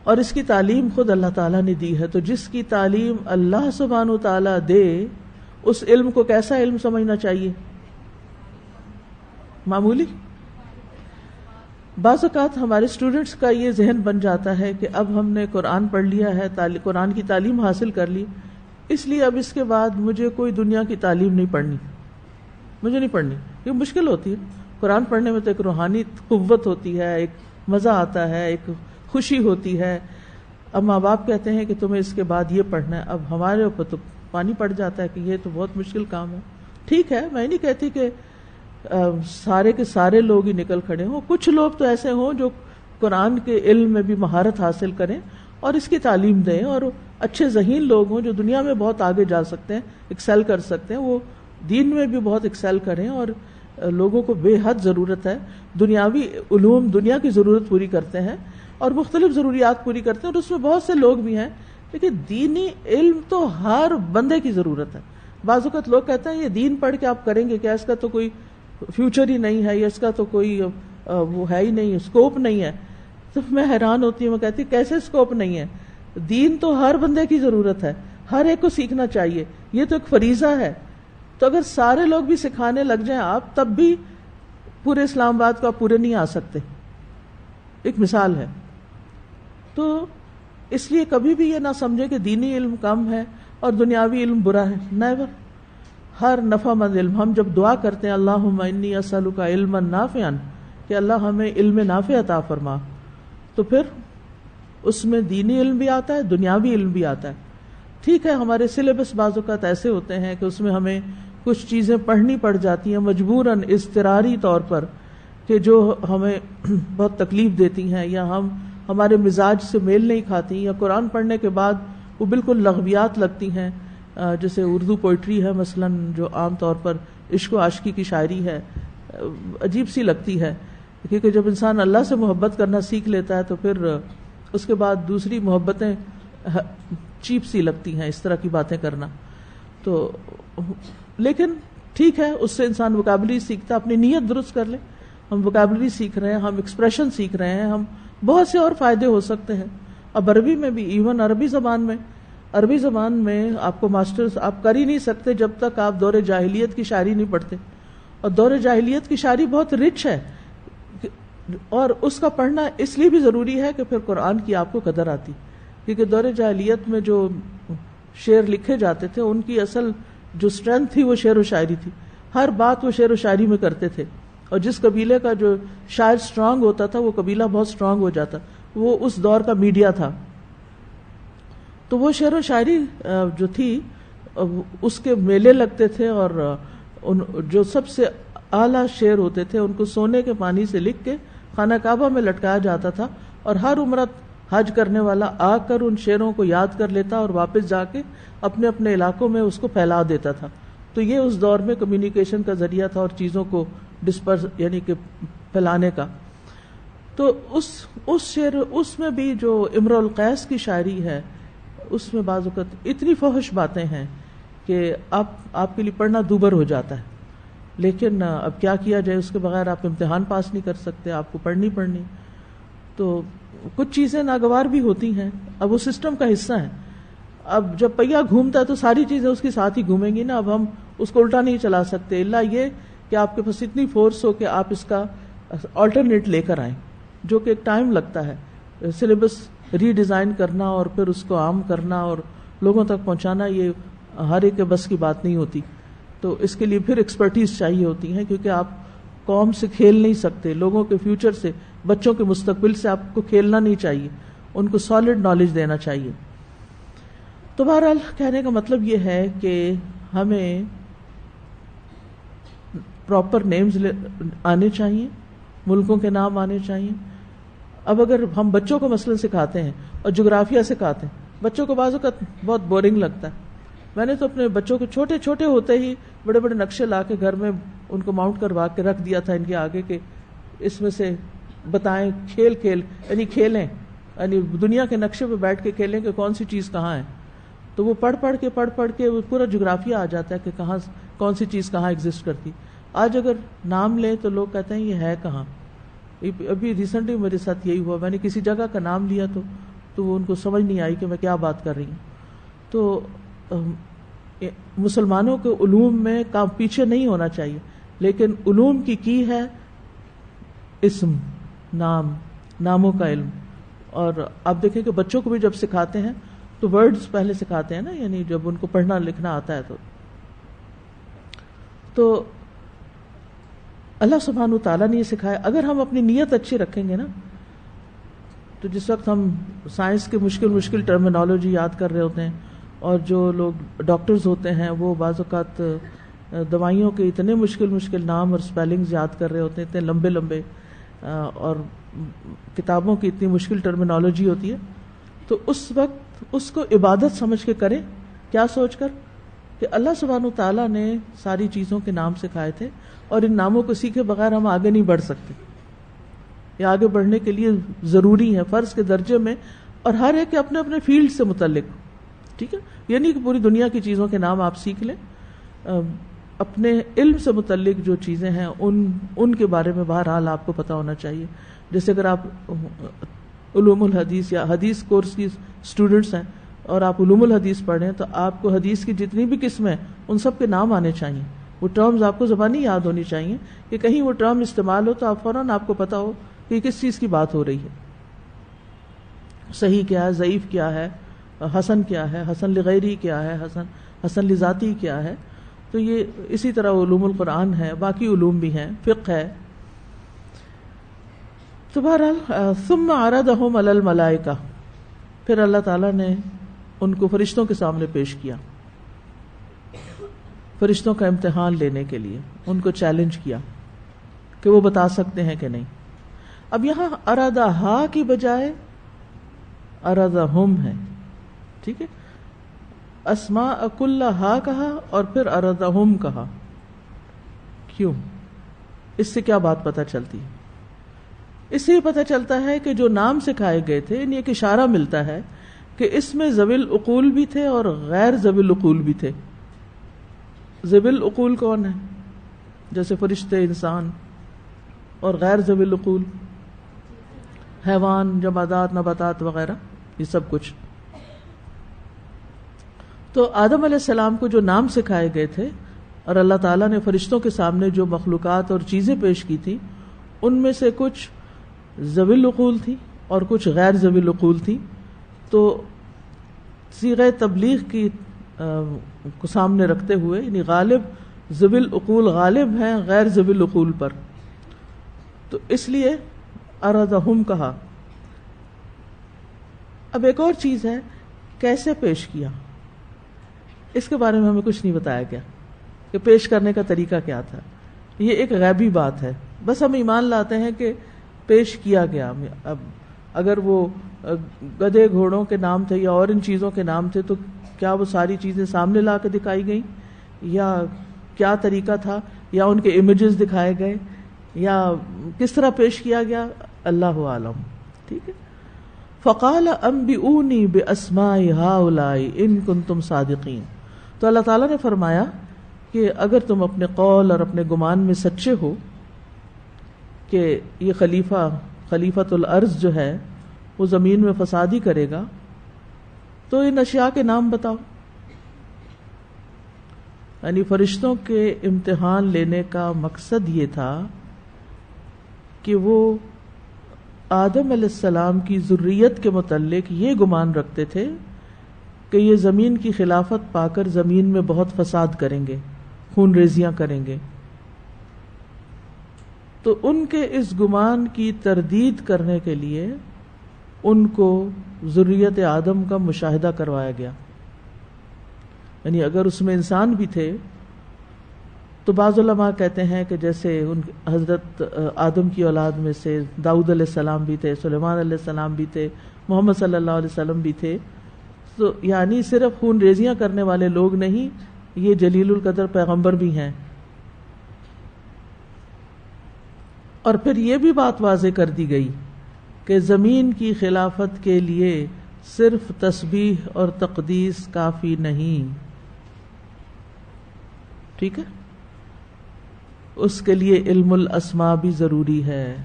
اور اس کی تعلیم خود اللہ تعالیٰ نے دی ہے. تو جس کی تعلیم اللہ سبحانہ وتعالیٰ دے اس علم کو کیسا علم سمجھنا چاہیے, معمولی. بعض اوقات ہمارے اسٹوڈنٹس کا یہ ذہن بن جاتا ہے کہ اب ہم نے قرآن پڑھ لیا ہے, قرآن کی تعلیم حاصل کر لی, اس لیے اب اس کے بعد مجھے کوئی دنیا کی تعلیم نہیں پڑھنی, مجھے نہیں پڑھنی. یہ مشکل ہوتی ہے. قرآن پڑھنے میں تو ایک روحانی قوت ہوتی ہے, ایک مزہ آتا ہے, ایک خوشی ہوتی ہے. اب ماں باپ کہتے ہیں کہ تمہیں اس کے بعد یہ پڑھنا ہے, اب ہمارے اوپر تو پانی پڑ جاتا ہے کہ یہ تو بہت مشکل کام ہے. ٹھیک ہے, میں نہیں کہتی کہ سارے کے سارے لوگ ہی نکل کھڑے ہوں, کچھ لوگ تو ایسے ہوں جو قرآن کے علم میں بھی مہارت حاصل کریں اور اس کی تعلیم دیں, اور اچھے ذہین لوگ ہوں جو دنیا میں بہت آگے جا سکتے ہیں, ایکسیل کر سکتے ہیں, وہ دین میں بھی بہت ایکسیل کریں. اور لوگوں کو بے حد ضرورت ہے, دنیاوی علوم دنیا کی ضرورت پوری کرتے ہیں اور مختلف ضروریات پوری کرتے ہیں, اور اس میں بہت سے لوگ بھی ہیں, لیکن دینی علم تو ہر بندے کی ضرورت ہے. بعض اوقات لوگ کہتے ہیں یہ دین پڑھ کے آپ کریں گے کیا, اس کا تو کوئی فیوچر ہی نہیں ہے, یا اس کا تو کوئی وہ ہے ہی نہیں, اسکوپ نہیں ہے. تو تو میں حیران ہوتی ہوں، میں کہتی کیسے اسکوپ نہیں ہے؟ دین تو ہر بندے کی ضرورت ہے، ہر ایک کو سیکھنا چاہیے، یہ تو ایک فریضہ ہے. تو اگر سارے لوگ بھی سکھانے لگ جائیں آپ، تب بھی پورے اسلام آباد کو آپ پورے نہیں آ سکتے. ایک مثال ہے. تو اس لیے کبھی بھی یہ نہ سمجھے کہ دینی علم کم ہے اور دنیاوی علم برا ہے. نیور. ہر نفع مند علم. ہم جب دعا کرتے ہیں اللہم انی اسألک علما نافعا، کہ اللہ ہمیں علم نافع عطا فرما، تو پھر اس میں دینی علم بھی آتا ہے، دنیاوی علم بھی آتا ہے. ٹھیک ہے ہمارے سلیبس بعض اوقات ایسے ہوتے ہیں کہ اس میں ہمیں کچھ چیزیں پڑھنی پڑ جاتی ہیں مجبوراً اضطراری طور پر، کہ جو ہمیں بہت تکلیف دیتی ہیں یا ہمارے مزاج سے میل نہیں کھاتی، یا قرآن پڑھنے کے بعد وہ بالکل لغویات لگتی ہیں. جیسے اردو پوئٹری ہے مثلاً، جو عام طور پر عشق و عاشقی کی شاعری ہے، عجیب سی لگتی ہے، کیونکہ جب انسان اللہ سے محبت کرنا سیکھ لیتا ہے تو پھر اس کے بعد دوسری محبتیں چیپ سی لگتی ہیں، اس طرح کی باتیں کرنا. تو لیکن ٹھیک ہے، اس سے انسان وکیبلری سیکھتا. اپنی نیت درست کر لے. ہم وکیبلری سیکھ رہے ہیں، ہم ایکسپریشن سیکھ رہے ہیں، ہم بہت سے اور فائدے ہو سکتے ہیں. اب عربی میں بھی، ایون عربی زبان میں آپ کو ماسٹرز آپ کر ہی نہیں سکتے جب تک آپ دور جاہلیت کی شاعری نہیں پڑھتے. اور دور جاہلیت کی شاعری بہت رچ ہے، اور اس کا پڑھنا اس لیے بھی ضروری ہے کہ پھر قرآن کی آپ کو قدر آتی. کیونکہ دور جاہلیت میں جو شعر لکھے جاتے تھے ان کی اصل جو اسٹرینتھ تھی وہ شعر و شاعری تھی. ہر بات وہ شعر و شاعری میں کرتے تھے، اور جس قبیلے کا جو شاعر اسٹرانگ ہوتا تھا وہ قبیلہ بہت اسٹرانگ ہو جاتا. وہ اس دور کا میڈیا تھا. تو وہ شعر و شاعری جو تھی اس کے میلے لگتے تھے، اور جو سب سے اعلیٰ شعر ہوتے تھے ان کو سونے کے پانی سے لکھ کے خانہ کعبہ میں لٹکایا جاتا تھا، اور ہر عمرت حج کرنے والا آ کر ان شعروں کو یاد کر لیتا اور واپس جا کے اپنے اپنے علاقوں میں اس کو پھیلا دیتا تھا. تو یہ اس دور میں کمیونیکیشن کا ذریعہ تھا اور چیزوں کو ڈسپرس یعنی کہ پھیلانے کا. تو اس میں بھی جو امرؤ القیس کی شاعری ہے اس میں بعض اوقات اتنی فحش باتیں ہیں کہ آپ کے لیے پڑھنا دوبر ہو جاتا ہے. لیکن اب کیا کیا جائے، اس کے بغیر آپ امتحان پاس نہیں کر سکتے، آپ کو پڑھنی. تو کچھ چیزیں ناگوار بھی ہوتی ہیں، اب وہ سسٹم کا حصہ ہیں. اب جب پہیا گھومتا ہے تو ساری چیزیں اس کے ساتھ ہی گھومیں گی نا. اب ہم اس کو الٹا نہیں چلا سکتے، الا یہ کہ آپ کے پاس اتنی فورس ہو کہ آپ اس کا آلٹرنیٹ لے کر آئیں، جو کہ ایک ٹائم لگتا ہے. سلیبس ری ڈیزائن کرنا اور پھر اس کو عام کرنا اور لوگوں تک پہنچانا، یہ ہر ایک کے بس کی بات نہیں ہوتی. تو اس کے لیے پھر ایکسپرٹیز چاہیے ہوتی ہیں، کیونکہ آپ قوم سے کھیل نہیں سکتے. لوگوں کے فیوچر سے، بچوں کے مستقبل سے آپ کو کھیلنا نہیں چاہیے، ان کو سالڈ نالج دینا چاہیے. تو بہرحال کہنے کا مطلب یہ ہے کہ ہمیں پراپر نیمز آنے چاہیے، ملکوں کے نام آنے چاہیے. اب اگر ہم بچوں کو مثلا سکھاتے ہیں اور جغرافیہ سکھاتے ہیں، بچوں کو بعض اوقات بہت بورنگ لگتا ہے. میں نے تو اپنے بچوں کو چھوٹے چھوٹے ہوتے ہی بڑے بڑے نقشے لا کے گھر میں ان کو ماؤنٹ کروا کے رکھ دیا تھا ان کے آگے، کہ اس میں سے بتائیں یعنی کھیلیں، یعنی دنیا کے نقشے پہ بیٹھ کے کھیلیں کہ کون سی چیز کہاں ہے. تو وہ پڑھ پڑھ کے وہ پورا جغرافیہ آ جاتا ہے کہ کہاں کون سی چیز کہاں ایگزسٹ کرتی. آج اگر نام لیں تو لوگ کہتے ہیں یہ ہے کہاں. ابھی ریسنٹلی میرے ساتھ یہی ہوا، میں نے کسی جگہ کا نام لیا تو وہ ان کو سمجھ نہیں آئی کہ میں کیا بات کر رہی ہوں. تو مسلمانوں کے علوم میں کام پیچھے نہیں ہونا چاہیے، لیکن علوم کی ہے اسم، ناموں کا علم. اور آپ دیکھیں کہ بچوں کو بھی جب سکھاتے ہیں تو ورڈز پہلے سکھاتے ہیں نا، یعنی جب ان کو پڑھنا لکھنا آتا ہے تو اللہ سبحانہ تعالیٰ نے یہ سکھایا. اگر ہم اپنی نیت اچھی رکھیں گے نا، تو جس وقت ہم سائنس کے مشکل ٹرمینالوجی یاد کر رہے ہوتے ہیں، اور جو لوگ ڈاکٹرز ہوتے ہیں وہ بعض اوقات دوائیوں کے اتنے مشکل نام اور سپیلنگز یاد کر رہے ہوتے ہیں، اتنے لمبے اور کتابوں کی اتنی مشکل ٹرمینالوجی ہوتی ہے، تو اس وقت اس کو عبادت سمجھ کے کریں. کیا سوچ کر کہ اللہ سبحانہ تعالیٰ نے ساری چیزوں کے نام سکھائے تھے، اور ان ناموں کو سیکھے بغیر ہم آگے نہیں بڑھ سکتے. یہ آگے بڑھنے کے لیے ضروری ہے، فرض کے درجے میں، اور ہر ایک اپنے اپنے فیلڈ سے متعلق. ٹھیک ہے، یعنی کہ پوری دنیا کی چیزوں کے نام آپ سیکھ لیں. اپنے علم سے متعلق جو چیزیں ہیں ان کے بارے میں بہرحال آپ کو پتہ ہونا چاہیے. جیسے اگر آپ علوم الحدیث یا حدیث کورس کی اسٹوڈنٹس ہیں اور آپ علوم الحدیث پڑھ رہے ہیں تو آپ کو حدیث کی جتنی بھی قسمیں ان سب کے نام آنے چاہیے. وہ ٹرمز آپ کو زبانی یاد ہونی چاہیے کہ کہیں وہ ٹرم استعمال ہو تو آپ فوراً آپ کو پتا ہو کہ کس چیز کی بات ہو رہی ہے. صحیح کیا ہے, ضعیف کیا ہے, حسن کیا ہے, حسن لغیری کیا ہے, حسن لذاتی کیا ہے. تو یہ اسی طرح علوم القرآن ہے, باقی علوم بھی ہیں, فقہ ہے. تو بہرحال ثم عرضهم علی الملائکہ, پھر اللہ تعالیٰ نے ان کو فرشتوں کے سامنے پیش کیا, فرشتوں کا امتحان لینے کے لیے ان کو چیلنج کیا کہ وہ بتا سکتے ہیں کہ نہیں. اب یہاں ارادہا کی بجائے ارادہم ہے, ٹھیک ہے, اسماء کلہا کہا اور پھر ارادہم کہا. کیوں؟ اس سے کیا بات پتہ چلتی ہے؟ اس سے یہ پتہ چلتا ہے کہ جو نام سکھائے گئے تھے ان ایک اشارہ ملتا ہے کہ اس میں ذوی العقول بھی تھے اور غیر ذوی العقول بھی تھے. ذوی العقول کون ہے؟ جیسے فرشتے, انسان, اور غیر ذوی العقول حیوان, جمادات, نباتات وغیرہ, یہ سب کچھ. تو آدم علیہ السلام کو جو نام سکھائے گئے تھے اور اللہ تعالیٰ نے فرشتوں کے سامنے جو مخلوقات اور چیزیں پیش کی تھی ان میں سے کچھ ذوی العقول تھی اور کچھ غیر ذوی العقول تھی. تو صیغہ تبلیغ کی کو سامنے رکھتے ہوئے یعنی غالب ذوی العقول غالب ہیں غیر ذوی العقول پر, تو اس لیے ارادہم کہا. اب ایک اور چیز ہے, کیسے پیش کیا, اس کے بارے میں ہمیں کچھ نہیں بتایا گیا کہ پیش کرنے کا طریقہ کیا تھا. یہ ایک غیبی بات ہے, بس ہم ایمان لاتے ہیں کہ پیش کیا گیا. اب اگر وہ گدھے گھوڑوں کے نام تھے یا اور ان چیزوں کے نام تھے تو کیا وہ ساری چیزیں سامنے لا کے دکھائی گئیں, یا کیا طریقہ تھا, یا ان کے امیجز دکھائے گئے, یا کس طرح پیش کیا گیا, اللہ عالم. ٹھیک ہے. فقال انبئونی باسماء ہؤلاء ان کنتم صادقین. تو اللہ تعالیٰ نے فرمایا کہ اگر تم اپنے قول اور اپنے گمان میں سچے ہو کہ یہ خلیفۃ الارض جو ہے وہ زمین میں فساد ہی کرے گا, تو ان اشیاء کے نام بتاؤ. یعنی فرشتوں کے امتحان لینے کا مقصد یہ تھا کہ وہ آدم علیہ السلام کی ذریت کے متعلق یہ گمان رکھتے تھے کہ یہ زمین کی خلافت پا کر زمین میں بہت فساد کریں گے, خون ریزیاں کریں گے. تو ان کے اس گمان کی تردید کرنے کے لیے ان کو ذریت آدم کا مشاہدہ کروایا گیا. یعنی اگر اس میں انسان بھی تھے تو بعض علماء کہتے ہیں کہ جیسے ان حضرت آدم کی اولاد میں سے داؤد علیہ السلام بھی تھے, سلیمان علیہ السلام بھی تھے, محمد صلی اللہ علیہ وسلم بھی تھے. تو یعنی صرف خون ریزیاں کرنے والے لوگ نہیں, یہ جلیل القدر پیغمبر بھی ہیں. اور پھر یہ بھی بات واضح کر دی گئی کہ زمین کی خلافت کے لیے صرف تسبیح اور تقدیس کافی نہیں. ٹھیک ہے, اس کے لیے علم الاسماء بھی ضروری ہے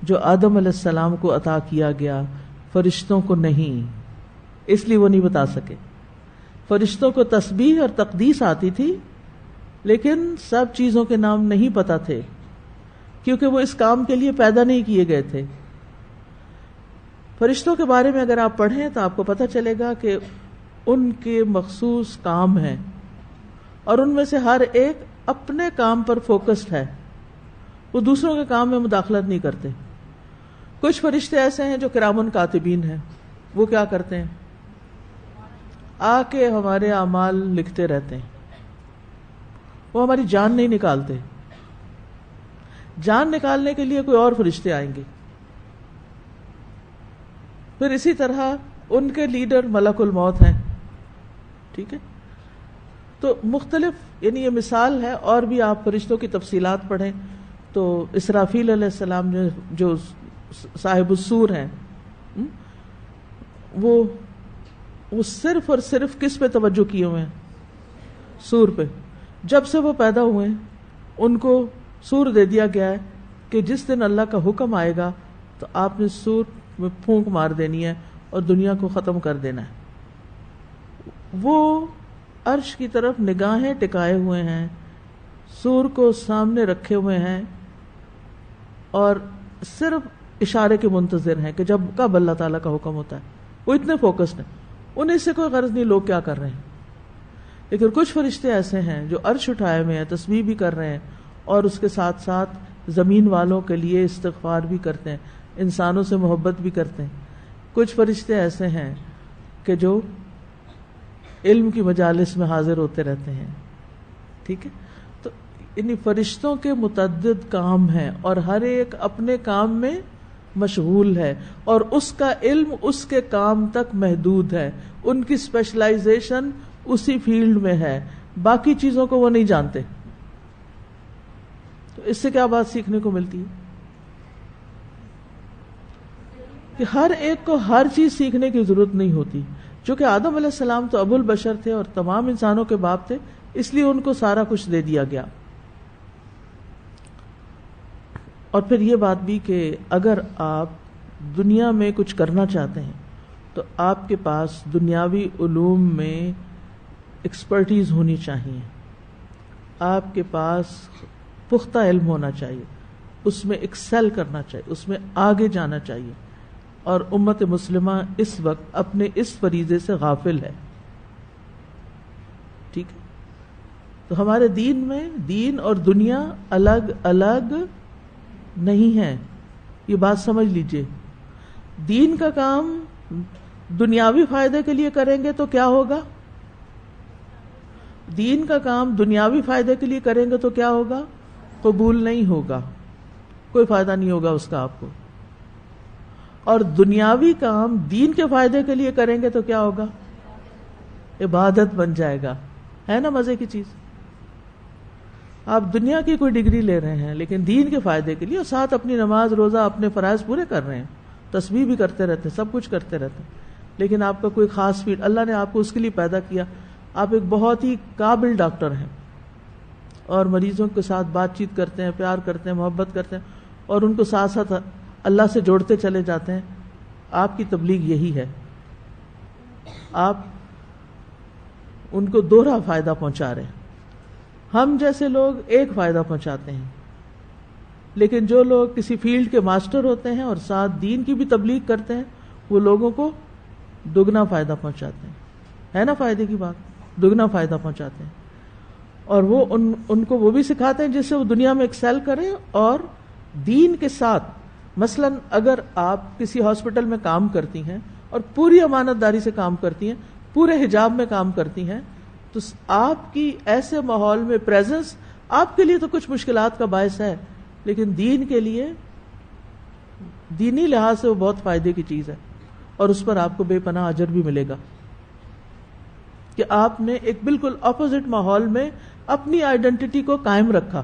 جو آدم علیہ السلام کو عطا کیا گیا, فرشتوں کو نہیں. اس لیے وہ نہیں بتا سکے. فرشتوں کو تسبیح اور تقدیس آتی تھی لیکن سب چیزوں کے نام نہیں پتہ تھے کیونکہ وہ اس کام کے لیے پیدا نہیں کیے گئے تھے. فرشتوں کے بارے میں اگر آپ پڑھیں تو آپ کو پتہ چلے گا کہ ان کے مخصوص کام ہیں اور ان میں سے ہر ایک اپنے کام پر فوکسڈ ہے, وہ دوسروں کے کام میں مداخلت نہیں کرتے. کچھ فرشتے ایسے ہیں جو کرامن کاتبین ہیں, وہ کیا کرتے ہیں, آ کے ہمارے اعمال لکھتے رہتے ہیں, وہ ہماری جان نہیں نکالتے. جان نکالنے کے لیے کوئی اور فرشتے آئیں گے. پھر اسی طرح ان کے لیڈر ملک الموت ہیں. ٹھیک ہے, تو مختلف یعنی یہ مثال ہے, اور بھی آپ فرشتوں کی تفصیلات پڑھیں تو اسرافیل علیہ السلام جو صاحب السور ہیں, وہ صرف اور صرف کس پہ توجہ کیے ہوئے ہیں, سور پہ. جب سے وہ پیدا ہوئے ان کو سور دے دیا گیا ہے کہ جس دن اللہ کا حکم آئے گا تو آپ نے سور میں پھونک مار دینی ہے اور دنیا کو ختم کر دینا ہے. وہ عرش کی طرف نگاہیں ٹکائے ہوئے ہیں، سور کو سامنے رکھے ہوئے ہیں اور صرف اشارے کے منتظر ہیں کہ کب اللہ تعالیٰ کا حکم ہوتا ہے. وہ اتنے فوکسڈ ہیں، انہیں سے کوئی غرض نہیں لوگ کیا کر رہے ہیں. لیکن کچھ فرشتے ایسے ہیں جو عرش اٹھائے ہوئے ہیں، تسبیح بھی کر رہے ہیں اور اس کے ساتھ ساتھ زمین والوں کے لیے استغفار بھی کرتے ہیں، انسانوں سے محبت بھی کرتے ہیں. کچھ فرشتے ایسے ہیں کہ جو علم کی مجالس میں حاضر ہوتے رہتے ہیں. ٹھیک ہے، تو ان فرشتوں کے متعدد کام ہیں اور ہر ایک اپنے کام میں مشغول ہے اور اس کا علم اس کے کام تک محدود ہے. ان کی اسپیشلائزیشن اسی فیلڈ میں ہے، باقی چیزوں کو وہ نہیں جانتے. تو اس سے کیا بات سیکھنے کو ملتی ہے کہ ہر ایک کو ہر چیز سیکھنے کی ضرورت نہیں ہوتی. چونکہ آدم علیہ السلام تو ابو البشر تھے اور تمام انسانوں کے باپ تھے، اس لیے ان کو سارا کچھ دے دیا گیا. اور پھر یہ بات بھی کہ اگر آپ دنیا میں کچھ کرنا چاہتے ہیں تو آپ کے پاس دنیاوی علوم میں ایکسپرٹیز ہونی چاہیے، آپ کے پاس پختہ علم ہونا چاہیے، اس میں ایکسل کرنا چاہیے، اس میں آگے جانا چاہیے. اور امت مسلمہ اس وقت اپنے اس فریضے سے غافل ہے. ٹھیک ہے، تو ہمارے دین میں دین اور دنیا الگ الگ نہیں ہے، یہ بات سمجھ لیجئے. دین کا کام دنیاوی فائدے کے لیے کریں گے تو کیا ہوگا؟ دین کا کام دنیاوی فائدے کے لیے کریں گے تو کیا ہوگا؟ قبول نہیں ہوگا، کوئی فائدہ نہیں ہوگا اس کا آپ کو. اور دنیاوی کام دین کے فائدے کے لیے کریں گے تو کیا ہوگا؟ عبادت بن جائے گا. ہے نا مزے کی چیز؟ آپ دنیا کی کوئی ڈگری لے رہے ہیں لیکن دین کے فائدے کے لیے، اور ساتھ اپنی نماز روزہ اپنے فرائض پورے کر رہے ہیں، تسبیح بھی کرتے رہتے ہیں، سب کچھ کرتے رہتے ہیں. لیکن آپ کا کوئی خاص فیلڈ اللہ نے آپ کو اس کے لیے پیدا کیا. آپ ایک بہت ہی قابل ڈاکٹر ہیں اور مریضوں کے ساتھ بات چیت کرتے ہیں، پیار کرتے ہیں، محبت کرتے ہیں اور ان کو ساتھ ساتھ اللہ سے جوڑتے چلے جاتے ہیں. آپ کی تبلیغ یہی ہے، آپ ان کو دوہرا فائدہ پہنچا رہے ہیں. ہم جیسے لوگ ایک فائدہ پہنچاتے ہیں، لیکن جو لوگ کسی فیلڈ کے ماسٹر ہوتے ہیں اور ساتھ دین کی بھی تبلیغ کرتے ہیں، وہ لوگوں کو دگنا فائدہ پہنچاتے ہیں. ہے نا فائدے کی بات؟ دگنا فائدہ پہنچاتے ہیں. اور وہ ان کو وہ بھی سکھاتے ہیں جس سے وہ دنیا میں ایکسل کریں اور دین کے ساتھ. مثلا اگر آپ کسی ہاسپٹل میں کام کرتی ہیں اور پوری امانت داری سے کام کرتی ہیں، پورے حجاب میں کام کرتی ہیں، تو آپ کی ایسے ماحول میں پریزنس آپ کے لیے تو کچھ مشکلات کا باعث ہے، لیکن دین کے لیے دینی لحاظ سے وہ بہت فائدے کی چیز ہے اور اس پر آپ کو بے پناہ اجر بھی ملے گا کہ آپ نے ایک بالکل اپوزٹ ماحول میں اپنی آئیڈینٹی کو قائم رکھا.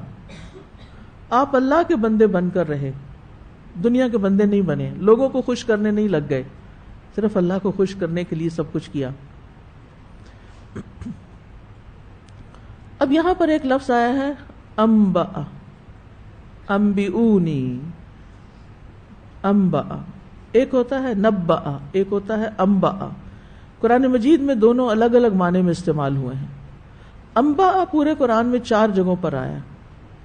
آپ اللہ کے بندے بن کر رہے، دنیا کے بندے نہیں بنے، لوگوں کو خوش کرنے نہیں لگ گئے، صرف اللہ کو خوش کرنے کے لیے سب کچھ کیا. اب یہاں پر ایک لفظ آیا ہے انبا، انبئونی، انبا ایک ہوتا ہے نبا، ایک ہوتا ہے انبا. قرآن مجید میں دونوں الگ الگ معنی میں استعمال ہوئے ہیں. انبا پورے قرآن میں 4 جگہوں پر آیا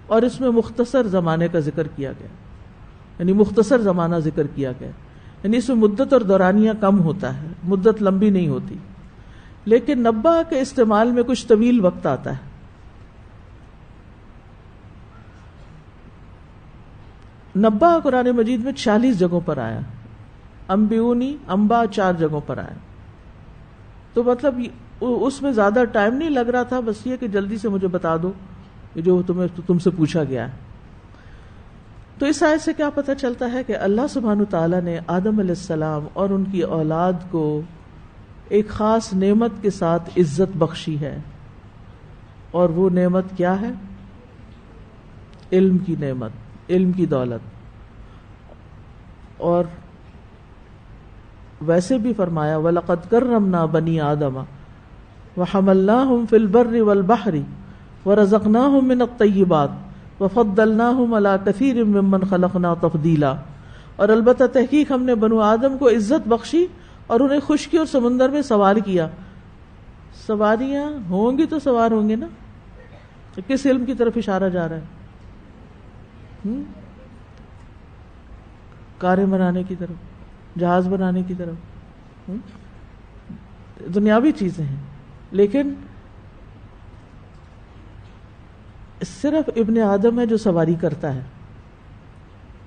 اور اس میں مختصر زمانے کا ذکر کیا گیا، یعنی مختصر زمانہ ذکر کیا گیا، یعنی اس میں مدت اور دورانیہ کم ہوتا ہے، مدت لمبی نہیں ہوتی. لیکن نبا کے استعمال میں کچھ طویل وقت آتا ہے. نبا قرآن مجید میں 46 جگہوں پر آیا، انبیونی انبا 4 جگہوں پر آیا. تو مطلب اس میں زیادہ ٹائم نہیں لگ رہا تھا، بس یہ کہ جلدی سے مجھے بتا دو جو تم سے پوچھا گیا ہے. تو اس آیت سے کیا پتہ چلتا ہے کہ اللہ سبحانہ تعالیٰ نے آدم علیہ السلام اور ان کی اولاد کو ایک خاص نعمت کے ساتھ عزت بخشی ہے. اور وہ نعمت کیا ہے؟ علم کی نعمت، علم کی دولت. اور ویسے بھی فرمایا وَلَقَدْ كَرَّمْنَا بَنِي آدَمَ وَحَمَلْنَاهُمْ فِي الْبَرِّ وَالْبَحْرِ وَرَزَقْنَاهُمْ مِنَ الطَّيِّبَاتِ وَفَضَّلْنَاهُمْ عَلَى كَثِيرٍ مِّمَّنْ خَلَقْنَا تَفْضِيلًا. اور البتہ تحقیق ہم نے بنو آدم کو عزت بخشی اور انہیں خشکی اور سمندر میں سوار کیا. سواریاں ہوں گی تو سوار ہوں گے نا. کس علم کی طرف اشارہ جا رہا ہے؟ کاریں بنانے کی طرف، جہاز بنانے کی طرف. دنیاوی چیزیں ہیں، لیکن صرف ابن آدم ہے جو سواری کرتا ہے.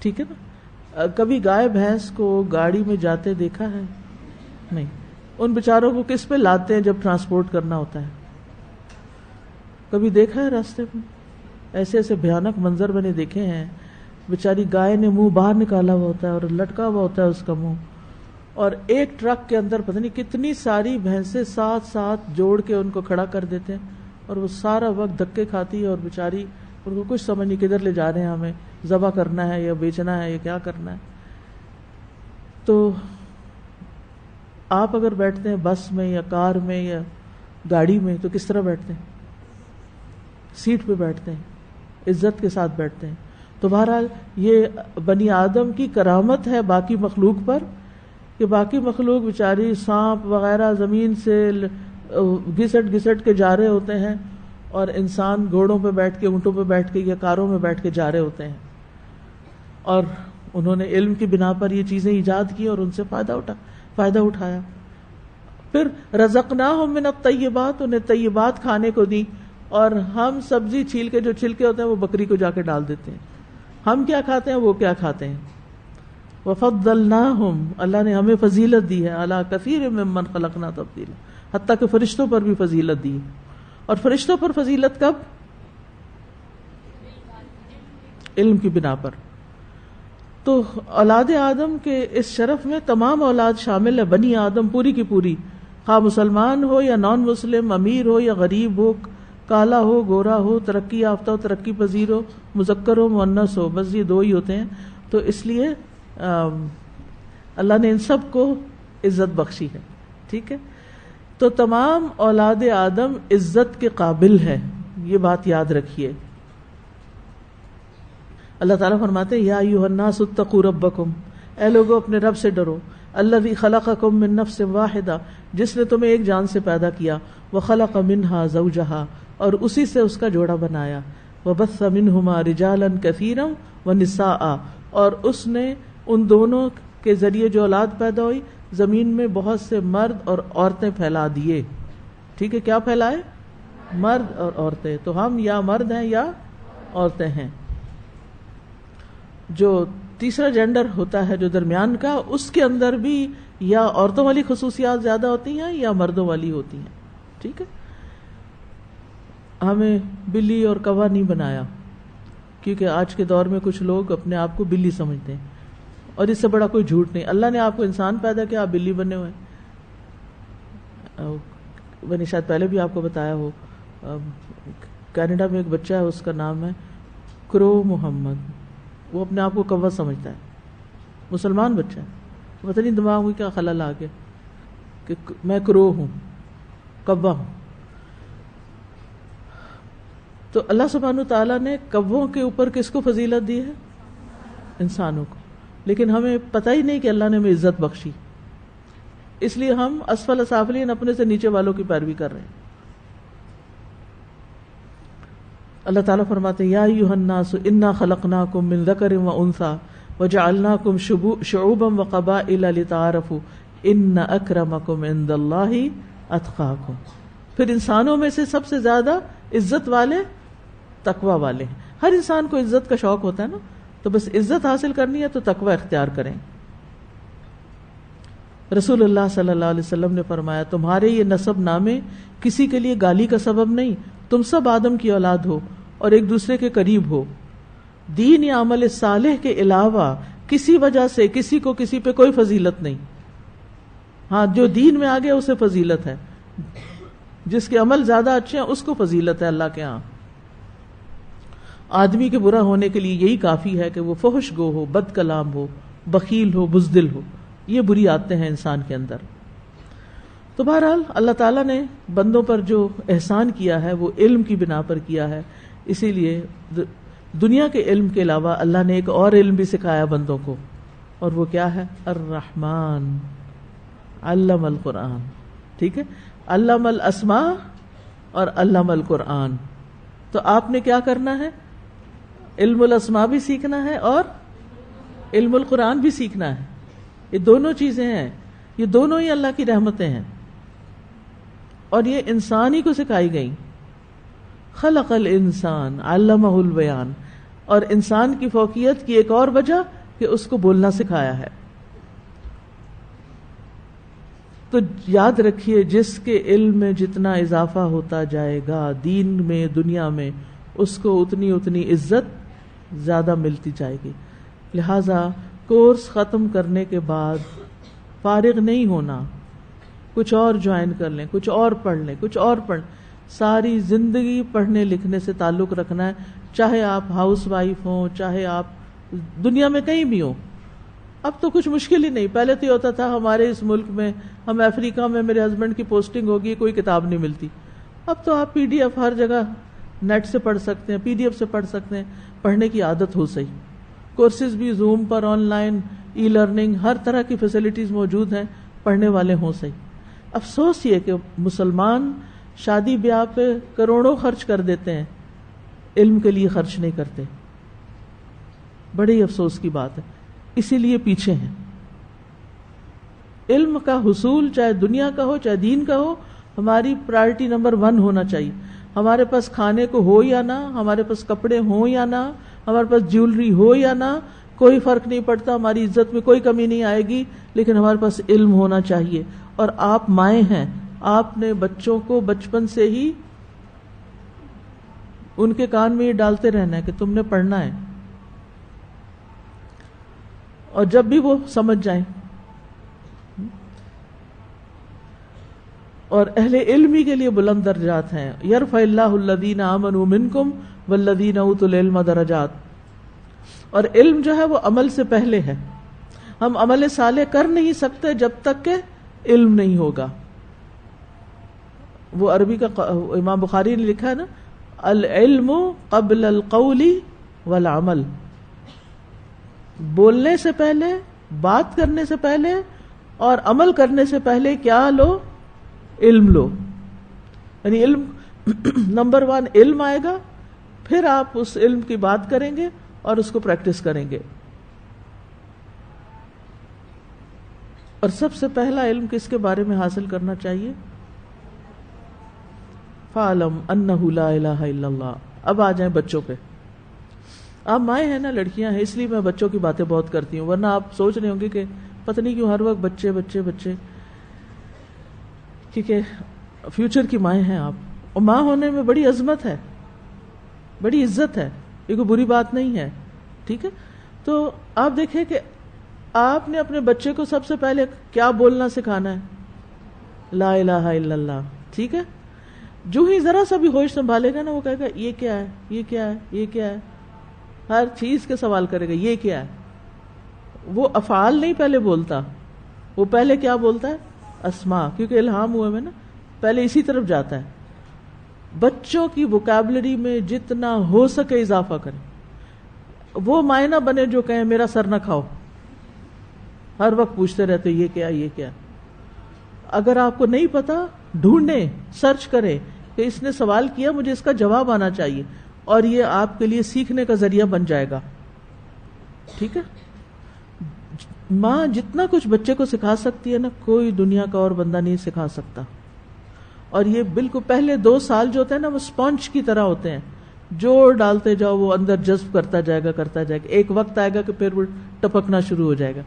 ٹھیک ہے نا. کبھی گائے بھینس کو گاڑی میں جاتے دیکھا ہے؟ نہیں. ان بیچاروں کو کس پہ لاتے ہیں جب ٹرانسپورٹ کرنا ہوتا ہے؟ کبھی دیکھا ہے راستے میں؟ ایسے ایسے بھیانک منظر میں نے دیکھے ہیں. بیچاری گائے نے منہ باہر نکالا ہوا ہوتا ہے اور لٹکا ہوا ہوتا ہے اس کا منہ، اور ایک ٹرک کے اندر پتہ نہیں کتنی ساری بھینسیں ساتھ ساتھ جوڑ کے ان کو کھڑا کر دیتے ہیں، اور وہ سارا وقت دھکے کھاتی ہے، اور بیچاری ان کو کچھ سمجھ نہیں کدھر لے جا رہے ہیں، ہمیں ذبح کرنا ہے یا بیچنا ہے یا کیا کرنا ہے. تو آپ اگر بیٹھتے ہیں بس میں یا کار میں یا گاڑی میں تو کس طرح بیٹھتے ہیں؟ سیٹ پہ بیٹھتے ہیں، عزت کے ساتھ بیٹھتے ہیں. تو بہرحال یہ بنی آدم کی کرامت ہے باقی مخلوق پر، کہ باقی مخلوق بیچاری سانپ وغیرہ زمین سے گھسٹ گھسٹ کے جا رہے ہوتے ہیں، اور انسان گھوڑوں پہ بیٹھ کے، اونٹوں پہ بیٹھ کے یا کاروں میں بیٹھ کے جا رہے ہوتے ہیں. اور انہوں نے علم کی بنا پر یہ چیزیں ایجاد کی اور ان سے فائدہ اٹھایا. پھر رزقناہم من الطیبات، انہیں طیبات کھانے کو دی، اور ہم سبزی چھیل کے جو چھلکے ہوتے ہیں وہ بکری کو جا کے ڈال دیتے ہیں. ہم کیا کھاتے ہیں وہ کیا کھاتے ہیں. وفضلناہم، اللہ نے ہمیں فضیلت دی ہے، علی کثیر ممن خلقنا تفضیلا، حتیٰ کہ فرشتوں پر بھی فضیلت دی. اور فرشتوں پر فضیلت کب؟ علم کی بنا پر. تو اولاد آدم کے اس شرف میں تمام اولاد شامل ہے. بنی آدم پوری کی پوری، خواہ مسلمان ہو یا نان مسلم، امیر ہو یا غریب ہو، کالا ہو گورا ہو، ترقی یافتہ ہو ترقی پذیر ہو، مذکر ہو مؤنث ہو، بس یہ دو ہی ہوتے ہیں. تو اس لیے اللہ نے ان سب کو عزت بخشی ہے. ٹھیک ہے. تو تمام اولاد آدم عزت کے قابل ہے، یہ بات یاد رکھیے. اللہ تعالیٰ فرماتے ہیں یا ایھا الناس اتقوا ربکم، اے لوگو اپنے رب سے ڈرو. الذی خلقکم من نفس واحدہ، جس نے تمہیں ایک جان سے پیدا کیا. وخلق منہا زوجہا، اور اسی سے اس کا جوڑا بنایا. وبث منہما رجالا کثیرا ونساء، اور اس نے ان دونوں کے ذریعے جو اولاد پیدا ہوئی زمین میں بہت سے مرد اور عورتیں پھیلا دیے. ٹھیک ہے. کیا پھیلائے؟ مرد اور عورتیں. تو ہم یا مرد ہیں یا عورتیں ہیں. جو تیسرا جینڈر ہوتا ہے جو درمیان کا، اس کے اندر بھی یا عورتوں والی خصوصیات زیادہ ہوتی ہیں یا مردوں والی ہوتی ہیں. ٹھیک ہے. ہمیں بلی اور کوا نہیں بنایا، کیونکہ آج کے دور میں کچھ لوگ اپنے آپ کو بلی سمجھتے ہیں، اور اس سے بڑا کوئی جھوٹ نہیں. اللہ نے آپ کو انسان پیدا کیا، آپ بلی بنے ہوئے. میں نے شاید پہلے بھی آپ کو بتایا ہو، کینیڈا میں ایک بچہ ہے، اس کا نام ہے کرو محمد. وہ اپنے آپ کو کوا سمجھتا ہے، مسلمان بچہ ہے. پتہ نہیں دماغ میں کیا خلل آ گیا کہ میں کرو ہوں، کوا ہوں. تو اللہ سبحانہ تعالیٰ نے کووں کے اوپر کس کو فضیلت دی ہے؟ انسانوں کو. لیکن ہمیں پتہ ہی نہیں کہ اللہ نے ہمیں عزت بخشی، اس لیے ہم اسفل سافلین، اپنے سے نیچے والوں کی پیروی کر رہے ہیں. اللہ تعالیٰ فرماتے ہیں یا ایھا الناس انا خلقناکم من ذکر و انثی وجعلناکم شعوبا وقبائل لتعارفوا ان اکرمکم عند اللہ اتقاکم. پھر انسانوں میں سے سب سے زیادہ عزت والے تقوی والے ہیں. ہر انسان کو عزت کا شوق ہوتا ہے نا، تو بس عزت حاصل کرنی ہے تو تقوی اختیار کریں. رسول اللہ صلی اللہ علیہ وسلم نے فرمایا تمہارے یہ نسب نامے کسی کے لیے گالی کا سبب نہیں، تم سب آدم کی اولاد ہو اور ایک دوسرے کے قریب ہو. دین یا عمل صالح کے علاوہ کسی وجہ سے کسی کو کسی پہ کوئی فضیلت نہیں. ہاں جو دین میں آگے اسے فضیلت ہے، جس کے عمل زیادہ اچھے ہیں اس کو فضیلت ہے اللہ کے ہاں. آدمی کے برا ہونے کے لیے یہی کافی ہے کہ وہ فحش گو ہو، بد کلام ہو، بخیل ہو، بزدل ہو. یہ بری عادتیں ہیں انسان کے اندر. تو بہرحال اللہ تعالیٰ نے بندوں پر جو احسان کیا ہے وہ علم کی بنا پر کیا ہے. اسی لیے دنیا کے علم کے علاوہ اللہ نے ایک اور علم بھی سکھایا بندوں کو، اور وہ کیا ہے؟ الرحمن علم القرآن. ٹھیک ہے، علم الاسماء اور علم القرآن. تو آپ نے کیا کرنا ہے؟ علم الاسماء بھی سیکھنا ہے اور علم القرآن بھی سیکھنا ہے. یہ دونوں چیزیں ہیں، یہ دونوں ہی اللہ کی رحمتیں ہیں اور یہ انسان ہی کو سکھائی گئی. خلق الانسان علمہ البیان. اور انسان کی فوقیت کی ایک اور وجہ کہ اس کو بولنا سکھایا ہے. تو یاد رکھیے جس کے علم میں جتنا اضافہ ہوتا جائے گا دین میں دنیا میں، اس کو اتنی عزت زیادہ ملتی جائے گی. لہذا کورس ختم کرنے کے بعد فارغ نہیں ہونا، کچھ اور جوائن کر لیں، کچھ اور پڑھ لیں، کچھ اور پڑھ. ساری زندگی پڑھنے لکھنے سے تعلق رکھنا ہے، چاہے آپ ہاؤس وائف ہوں، چاہے آپ دنیا میں کہیں بھی ہوں. اب تو کچھ مشکل ہی نہیں. پہلے تو یہ ہوتا تھا ہمارے اس ملک میں، ہم افریقہ میں میرے ہسبینڈ کی پوسٹنگ ہوگی، کوئی کتاب نہیں ملتی. اب تو آپ PDF ہر جگہ نیٹ سے پڑھ سکتے ہیں، PDF سے پڑھ سکتے ہیں. پڑھنے کی عادت ہو صحیح. کورسز بھی زوم پر، آن لائن، ای لرننگ، ہر طرح کی فیسلٹیز موجود ہیں. پڑھنے والے ہوں صحیح. افسوس یہ کہ مسلمان شادی بیاہ پہ کروڑوں خرچ کر دیتے ہیں، علم کے لیے خرچ نہیں کرتے. بڑی افسوس کی بات ہے. اسی لیے پیچھے ہیں. علم کا حصول چاہے دنیا کا ہو چاہے دین کا ہو، ہماری پرائرٹی نمبر 1 ہونا چاہیے. ہمارے پاس کھانے کو ہو یا نہ، ہمارے پاس کپڑے ہوں یا نہ، ہمارے پاس جیولری ہو یا نہ، کوئی فرق نہیں پڑتا، ہماری عزت میں کوئی کمی نہیں آئے گی، لیکن ہمارے پاس علم ہونا چاہیے. اور آپ مائیں ہیں، آپ نے بچوں کو بچپن سے ہی ان کے کان میں یہ ڈالتے رہنا ہے کہ تم نے پڑھنا ہے. اور جب بھی وہ سمجھ جائیں. اور اہل علم ہی کے لیے بلند درجات ہیں. یرفع اللہ الذین آمنوا منکم والذین اوتوا العلم درجات. اور علم جو ہے وہ عمل سے پہلے ہے. ہم عمل صالح کر نہیں سکتے جب تک کہ علم نہیں ہوگا. وہ عربی کا امام بخاری نے لکھا ہے نا، العلم قبل القول والعمل. بولنے سے پہلے، بات کرنے سے پہلے اور عمل کرنے سے پہلے کیا لو؟ علم لو. یعنی علم نمبر 1 علم آئے گا، پھر آپ اس علم کی بات کریں گے اور اس کو پریکٹس کریں گے. اور سب سے پہلا علم کس کے بارے میں حاصل کرنا چاہیے؟ فَاعْلَمْ أَنَّهُ لَا إِلَهَ إِلَّا اللَّهُ. اب آ جائیں بچوں پہ. آپ مائیں ہیں نا، لڑکیاں ہیں، اس لیے میں بچوں کی باتیں بہت کرتی ہوں، ورنہ آپ سوچ رہے ہوں گے کہ پتہ نہیں کیوں ہر وقت بچے بچے بچے. کیونکہ فیوچر کی مائیں ہیں آپ، اور ماں ہونے میں بڑی عظمت ہے، بڑی عزت ہے، یہ کوئی بری بات نہیں ہے. ٹھیک ہے، تو آپ دیکھیں کہ آپ نے اپنے بچے کو سب سے پہلے کیا بولنا سکھانا ہے؟ لا الہ الا اللہ. ٹھیک ہے، جو ہی ذرا سا بھی ہوش سنبھالے گا نا، وہ کہے گا یہ کیا ہے، یہ کیا ہے، یہ کیا ہے. ہر چیز کے سوال کرے گا یہ کیا ہے. وہ افعال نہیں پہلے بولتا، وہ پہلے کیا بولتا ہے؟ اسماء. کیونکہ الہام ہوئے میں نا، پہلے اسی طرف جاتا ہے. بچوں کی ووکیبلری میں جتنا ہو سکے اضافہ کریں. وہ مائنہ بنے جو کہیں میرا سر نہ کھاؤ، ہر وقت پوچھتے رہتے یہ کیا یہ کیا. اگر آپ کو نہیں پتا، ڈھونڈیں، سرچ کریں کہ اس نے سوال کیا، مجھے اس کا جواب آنا چاہیے، اور یہ آپ کے لیے سیکھنے کا ذریعہ بن جائے گا. ٹھیک ہے، ماں جتنا کچھ بچے کو سکھا سکتی ہے نا، کوئی دنیا کا اور بندہ نہیں سکھا سکتا. اور یہ بالکل پہلے 2 سال جو ہوتے ہیں نا، وہ اسپونج کی طرح ہوتے ہیں، جو ڈالتے جاؤ وہ اندر جذب کرتا جائے گا کرتا جائے گا. ایک وقت آئے گا کہ پھر وہ ٹپکنا شروع ہو جائے گا،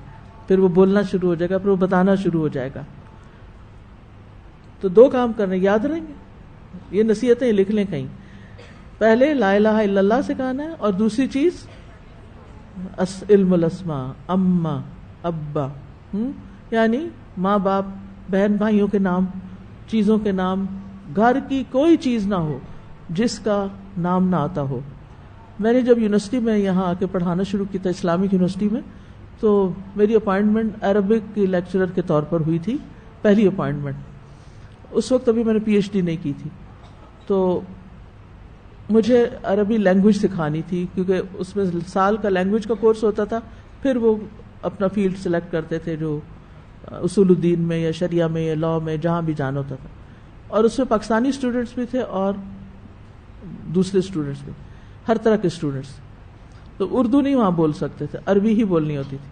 پھر وہ بولنا شروع ہو جائے گا، پھر وہ بتانا شروع ہو جائے گا. تو 2 کام کرنے یاد رہیں گے، یہ نصیحتیں لکھ لیں کہیں. پہلے لا الہ الا اللہ سکھانا ہے، اور دوسری چیز علم الاسماء، اماں ابا، یعنی ماں باپ، بہن بھائیوں کے نام، چیزوں کے نام. گھر کی کوئی چیز نہ ہو جس کا نام نہ آتا ہو. میں نے جب یونیورسٹی میں یہاں آ کے پڑھانا شروع کیا تھا، اسلامک یونیورسٹی میں، تو میری اپائنٹمنٹ عربک کی لیکچرر کے طور پر ہوئی تھی، پہلی اپائنٹمنٹ. اس وقت ابھی میں نے PhD نہیں کی تھی، تو مجھے عربی لینگویج سکھانی تھی، کیونکہ اس میں سال کا لینگویج کا کورس ہوتا تھا، پھر وہ اپنا فیلڈ سلیکٹ کرتے تھے، جو اصول الدین میں یا شریعہ میں یا لاء میں جہاں بھی جانا ہوتا تھا، اور اس میں پاکستانی اسٹوڈنٹس بھی تھے اور دوسرے اسٹوڈنٹس بھی، ہر طرح کے اسٹوڈنٹس. تو اردو نہیں وہاں بول سکتے تھے، عربی ہی بولنی ہوتی تھی.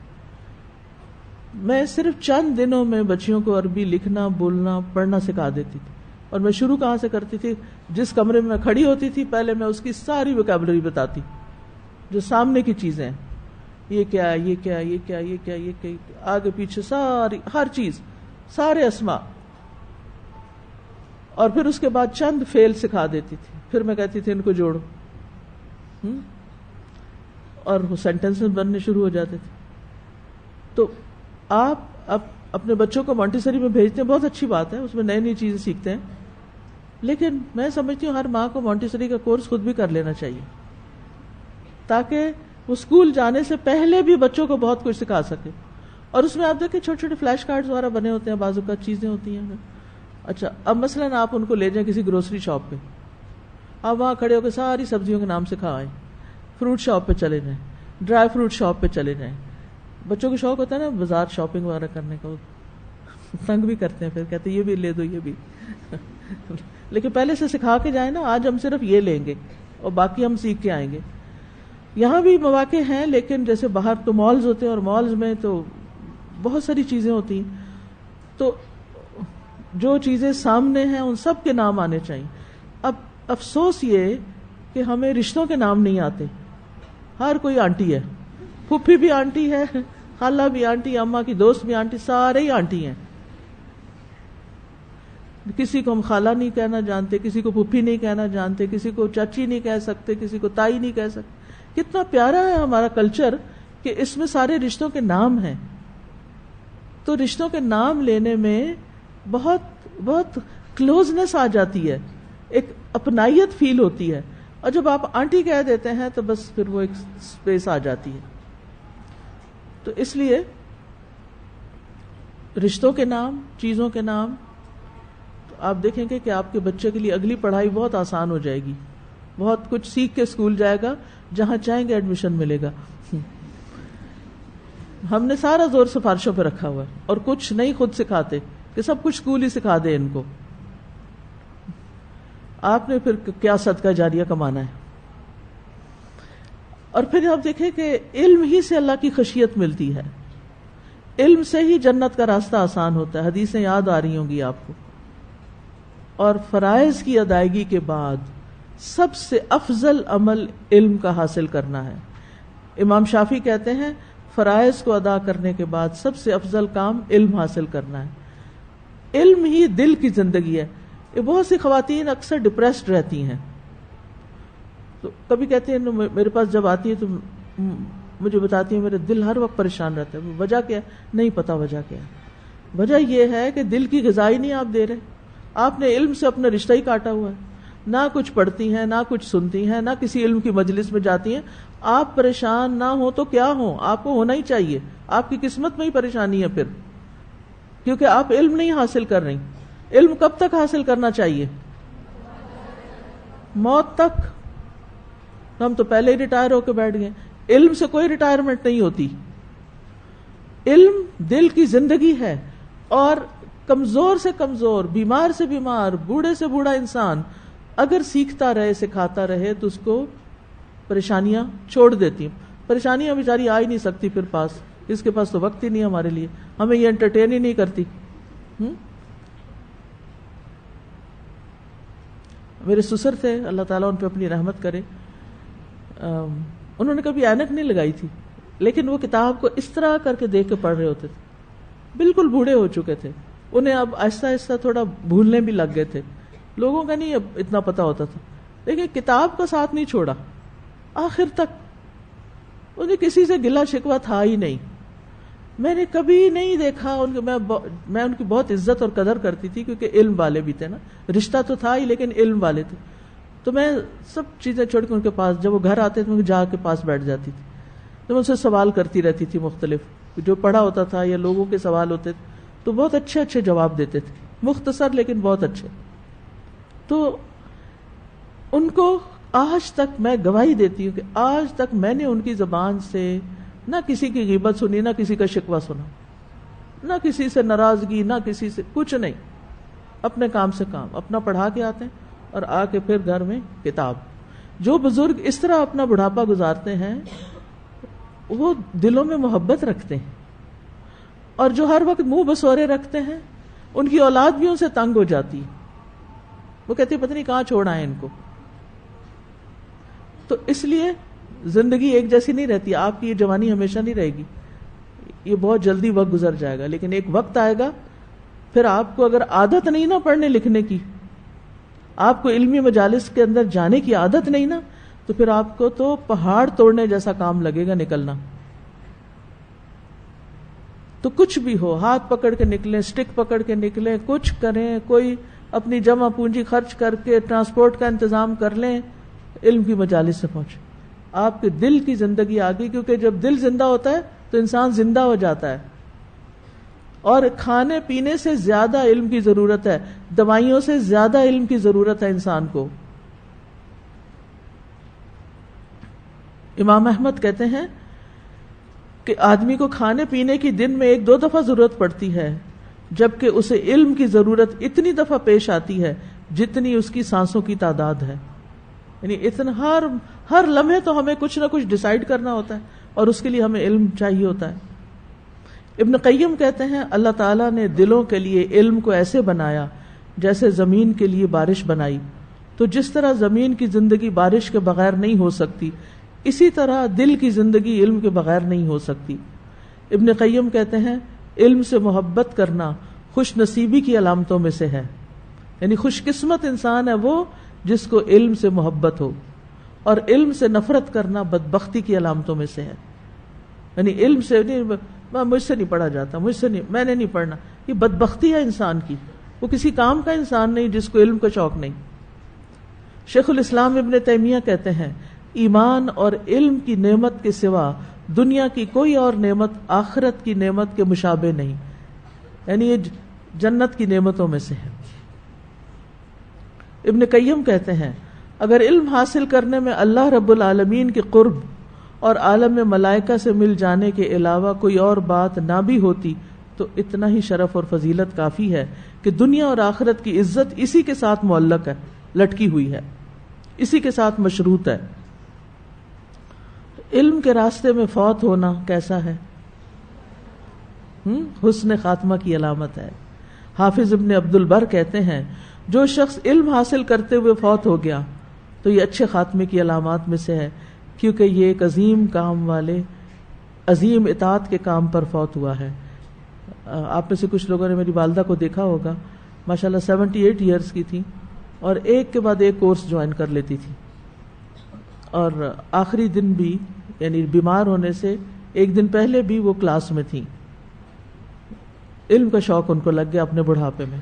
میں صرف چند دنوں میں بچیوں کو عربی لکھنا، بولنا، پڑھنا سکھا دیتی تھی. اور میں شروع کہاں سے کرتی تھی؟ جس کمرے میں کھڑی ہوتی تھی پہلے میں اس کی ساری ووکیبلری بتاتی، جو سامنے کی چیزیں ہیں، یہ کیا ہے، یہ کیا ہے، یہ کیا، یہ کیا، یہ کیا، آگے پیچھے ساری ہر چیز، سارے اسما. اور پھر اس کے بعد چند فعل سکھا دیتی تھی. پھر میں کہتی تھی ان کو جوڑو، اور وہ سینٹینس بننے شروع ہو جاتے تھے. تو آپ اب اپنے بچوں کو مونٹیسری میں بھیجتے ہیں، بہت اچھی بات ہے، اس میں نئی نئی چیزیں سیکھتے ہیں، لیکن میں سمجھتی ہوں ہر ماں کو مونٹیسری کا کورس خود بھی کر لینا چاہیے، تاکہ وہ اسکول جانے سے پہلے بھی بچوں کو بہت کچھ سکھا سکے. اور اس میں آپ دیکھیں چھوٹے چھوٹے فلیش کارڈز وغیرہ بنے ہوتے ہیں، بازو کا چیزیں ہوتی ہیں. اچھا اب مثلاً آپ ان کو لے جائیں کسی گروسری شاپ پہ، آپ وہاں کھڑے ہو کے ساری سبزیوں کے نام سکھائیں. فروٹ شاپ پہ چلے جائیں، ڈرائی فروٹ شاپ پہ چلے جائیں. بچوں کو شوق ہوتا ہے نا بازار شاپنگ وغیرہ کرنے کا، تنگ بھی کرتے ہیں، پھر کہتے ہیں یہ بھی لے دو، یہ بھی. لیکن پہلے سے سکھا کے جائیں نا، آج ہم صرف یہ لیں گے اور باقی ہم سیکھ کے آئیں گے. یہاں بھی مواقع ہیں، لیکن جیسے باہر تو مالز ہوتے ہیں، اور مالز میں تو بہت ساری چیزیں ہوتی ہیں، تو جو چیزیں سامنے ہیں ان سب کے نام آنے چاہیے. اب افسوس یہ کہ ہمیں رشتوں کے نام نہیں آتے. ہر کوئی آنٹی ہے، پھوپھی بھی آنٹی ہے، خالہ بھی آنٹی، اماں کی دوست بھی آنٹی، سارے ہی آنٹی ہیں. کسی کو ہم خالہ نہیں کہنا جانتے، کسی کو پھوپھی نہیں کہنا جانتے، کسی کو چاچی نہیں کہہ سکتے، کسی کو تائی نہیں کہہ سکتے. کتنا پیارا ہے ہمارا کلچر کہ اس میں سارے رشتوں کے نام ہیں. تو رشتوں کے نام لینے میں بہت بہت کلوزنس آ جاتی ہے، ایک اپنائیت فیل ہوتی ہے. اور جب آپ آنٹی کہہ دیتے ہیں تو بس پھر وہ ایک سپیس آ جاتی ہے. تو اس لیے رشتوں کے نام، چیزوں کے نام، تو آپ دیکھیں گے کہ آپ کے بچے کے لیے اگلی پڑھائی بہت آسان ہو جائے گی. بہت کچھ سیکھ کے اسکول جائے گا، جہاں چاہیں گے ایڈمیشن ملے گا. ہم نے سارا زور سفارشوں پہ رکھا ہوا ہے، اور کچھ نہیں خود سکھاتے کہ سب کچھ اسکول ہی سکھا دے ان کو. آپ نے پھر کیا صدقہ جاریہ کمانا ہے. اور پھر آپ دیکھیں کہ علم ہی سے اللہ کی خشیت ملتی ہے، علم سے ہی جنت کا راستہ آسان ہوتا ہے. حدیثیں یاد آ رہی ہوں گی آپ کو. اور فرائض کی ادائیگی کے بعد سب سے افضل عمل علم کا حاصل کرنا ہے. امام شافعی کہتے ہیں فرائض کو ادا کرنے کے بعد سب سے افضل کام علم حاصل کرنا ہے. علم ہی دل کی زندگی ہے. یہ بہت سی خواتین اکثر ڈپریسڈ رہتی ہیں، تو کبھی کہتے ہیں میرے پاس جب آتی ہے تو مجھے بتاتی ہے میرے دل ہر وقت پریشان رہتا ہے. وجہ کیا ہے؟ نہیں پتا وجہ کیا ہے. وجہ یہ ہے کہ دل کی غذائی نہیں آپ دے رہے. آپ نے علم سے اپنا رشتہ ہی کاٹا ہوا ہے. نہ کچھ پڑھتی ہیں، نہ کچھ سنتی ہیں، نہ کسی علم کی مجلس میں جاتی ہیں. آپ پریشان نہ ہو تو کیا ہو، آپ کو ہونا ہی چاہیے. آپ کی قسمت میں ہی پریشانی ہے پھر، کیونکہ آپ علم نہیں حاصل کر رہی. علم کب تک حاصل کرنا چاہیے؟ موت تک. ہم تو پہلے ہی ریٹائر ہو کے بیٹھ گئے. علم سے کوئی ریٹائرمنٹ نہیں ہوتی. علم دل کی زندگی ہے. اور کمزور سے کمزور، بیمار سے بیمار، بوڑھے سے بوڑھا انسان اگر سیکھتا رہے، سکھاتا رہے تو اس کو پریشانیاں چھوڑ دیتی ہیں. پریشانیاں بیچاری آ ہی نہیں سکتی پھر پاس، اس کے پاس تو وقت ہی نہیں ہمارے لیے، ہمیں یہ انٹرٹین ہی نہیں کرتی. میرے سسر تھے، اللہ تعالیٰ ان پہ اپنی رحمت کرے، انہوں نے کبھی اینک نہیں لگائی تھی، لیکن وہ کتاب کو اس طرح کر کے دیکھ کے پڑھ رہے ہوتے تھے. بالکل بوڑھے ہو چکے تھے، انہیں اب آہستہ آہستہ تھوڑا بھولنے بھی لگ گئے تھے. لوگوں کا نہیں اب اتنا پتا ہوتا تھا، لیکن کتاب کا ساتھ نہیں چھوڑا آخر تک. انہیں کسی سے گلا شکوہ تھا ہی نہیں. میں نے کبھی نہیں دیکھا ان کو. میں ان کی بہت عزت اور قدر کرتی تھی، کیونکہ علم والے بھی تھے نا. رشتہ تو تھا ہی لیکن علم والے تھے. تو میں سب چیزیں چھوڑ کے ان کے پاس، جب وہ گھر آتے تھے جا کے پاس بیٹھ جاتی تھی. تو میں ان سے سوال کرتی رہتی تھی مختلف، جو پڑھا ہوتا تھا یا لوگوں کے سوال ہوتے تھے تو بہت اچھے اچھے جواب دیتے تھے، مختصر لیکن بہت اچھے. تو ان کو آج تک میں گواہی دیتی ہوں کہ آج تک میں نے ان کی زبان سے نہ کسی کی غیبت سنی، نہ کسی کا شکوہ سنا، نہ کسی سے ناراضگی، نہ کسی سے کچھ نہیں، اپنے کام سے کام، اپنا پڑھا کے آتے ہیں اور آ کے پھر گھر میں کتاب. جو بزرگ اس طرح اپنا بڑھاپا گزارتے ہیں وہ دلوں میں محبت رکھتے ہیں، اور جو ہر وقت منہ بسورے رکھتے ہیں ان کی اولاد بھی ان سے تنگ ہو جاتی ہے، وہ کہتی ہے پتہ نہیں کہاں چھوڑ آئے ان کو. تو اس لیے زندگی ایک جیسی نہیں رہتی. آپ کی یہ جوانی ہمیشہ نہیں رہے گی، یہ بہت جلدی وقت گزر جائے گا، لیکن ایک وقت آئے گا پھر آپ کو اگر عادت نہیں نا پڑھنے لکھنے کی، آپ کو علمی مجالس کے اندر جانے کی عادت نہیں نا، تو پھر آپ کو تو پہاڑ توڑنے جیسا کام لگے گا نکلنا. تو کچھ بھی ہو، ہاتھ پکڑ کے نکلیں، سٹک پکڑ کے نکلیں، کچھ کریں، کوئی اپنی جمع پونجی خرچ کر کے ٹرانسپورٹ کا انتظام کر لیں، علم کی مجالس سے پہنچیں. آپ کے دل کی زندگی آ گئی، کیونکہ جب دل زندہ ہوتا ہے تو انسان زندہ ہو جاتا ہے. اور کھانے پینے سے زیادہ علم کی ضرورت ہے، دوائیوں سے زیادہ علم کی ضرورت ہے انسان کو. امام احمد کہتے ہیں کہ آدمی کو کھانے پینے کی دن میں 1-2 دفعہ ضرورت پڑتی ہے، جبکہ اسے علم کی ضرورت اتنی دفعہ پیش آتی ہے جتنی اس کی سانسوں کی تعداد ہے. یعنی اتنا ہر لمحے تو ہمیں کچھ نہ کچھ ڈیسائیڈ کرنا ہوتا ہے، اور اس کے لیے ہمیں علم چاہیے ہوتا ہے. ابن قیم کہتے ہیں اللہ تعالیٰ نے دلوں کے لیے علم کو ایسے بنایا جیسے زمین کے لیے بارش بنائی. تو جس طرح زمین کی زندگی بارش کے بغیر نہیں ہو سکتی، اسی طرح دل کی زندگی علم کے بغیر نہیں ہو سکتی. ابن قیم کہتے ہیں علم سے محبت کرنا خوش نصیبی کی علامتوں میں سے ہے. یعنی خوش قسمت انسان ہے وہ جس کو علم سے محبت ہو، اور علم سے نفرت کرنا بدبختی کی علامتوں میں سے ہے. یعنی علم سے نہیں، مجھ سے نہیں پڑھا جاتا، مجھ سے نہیں، میں نے نہیں پڑھنا، یہ بدبختی ہے انسان کی. وہ کسی کام کا انسان نہیں جس کو علم کا شوق نہیں. شیخ الاسلام ابن تیمیہ کہتے ہیں ایمان اور علم کی نعمت کے سوا دنیا کی کوئی اور نعمت آخرت کی نعمت کے مشابہ نہیں. یعنی یہ جنت کی نعمتوں میں سے ہے. ابن قیم کہتے ہیں اگر علم حاصل کرنے میں اللہ رب العالمین کے قرب اور عالم میں ملائکہ سے مل جانے کے علاوہ کوئی اور بات نہ بھی ہوتی تو اتنا ہی شرف اور فضیلت کافی ہے کہ دنیا اور آخرت کی عزت اسی کے ساتھ معلق ہے، لٹکی ہوئی ہے، اسی کے ساتھ مشروط ہے. علم کے راستے میں فوت ہونا کیسا ہے؟ حسن خاتمہ کی علامت ہے. حافظ ابن عبد البر کہتے ہیں جو شخص علم حاصل کرتے ہوئے فوت ہو گیا تو یہ اچھے خاتمے کی علامات میں سے ہے، کیونکہ یہ ایک عظیم کام والے عظیم اطاعت کے کام پر فوت ہوا ہے. آپ میں سے کچھ لوگوں نے میری والدہ کو دیکھا ہوگا، ماشاءاللہ 78 ایئرز کی تھی اور ایک کے بعد ایک کورس جوائن کر لیتی تھی، اور آخری دن بھی یعنی بیمار ہونے سے ایک دن پہلے بھی وہ کلاس میں تھی. علم کا شوق ان کو لگ گیا اپنے بڑھاپے میں.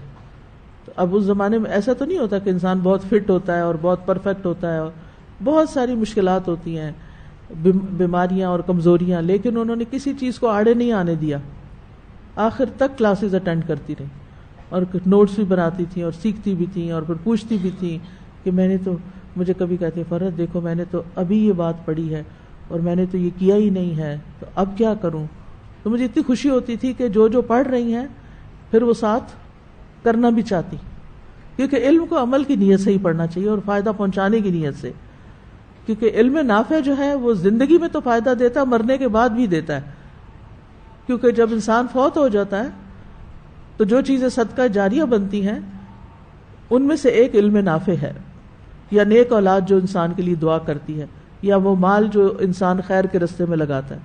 تو اب اس زمانے میں ایسا تو نہیں ہوتا کہ انسان بہت فٹ ہوتا ہے اور بہت پرفیکٹ ہوتا ہے، اور بہت ساری مشکلات ہوتی ہیں، بیماریاں اور کمزوریاں، لیکن انہوں نے کسی چیز کو آڑے نہیں آنے دیا. آخر تک کلاسز اٹینڈ کرتی رہی اور نوٹس بھی بناتی تھیں اور سیکھتی بھی تھیں اور پھر پوچھتی بھی تھیں کہ میں نے تو، مجھے کبھی کہتے فرحت دیکھو میں نے تو ابھی یہ بات پڑھی ہے اور میں نے تو یہ کیا ہی نہیں ہے، تو اب کیا کروں. تو مجھے اتنی خوشی ہوتی تھی کہ جو پڑھ رہی ہیں پھر وہ ساتھ کرنا بھی چاہتی، کیونکہ علم کو عمل کی نیت سے ہی پڑھنا چاہیے اور فائدہ پہنچانے کی نیت سے. کیونکہ علم نافع جو ہے وہ زندگی میں تو فائدہ دیتا ہے، مرنے کے بعد بھی دیتا ہے. کیونکہ جب انسان فوت ہو جاتا ہے تو جو چیزیں صدقہ جاریہ بنتی ہیں ان میں سے ایک علم نافع ہے، یا نیک اولاد جو انسان کے لیے دعا کرتی ہے، یا وہ مال جو انسان خیر کے رستے میں لگاتا ہے.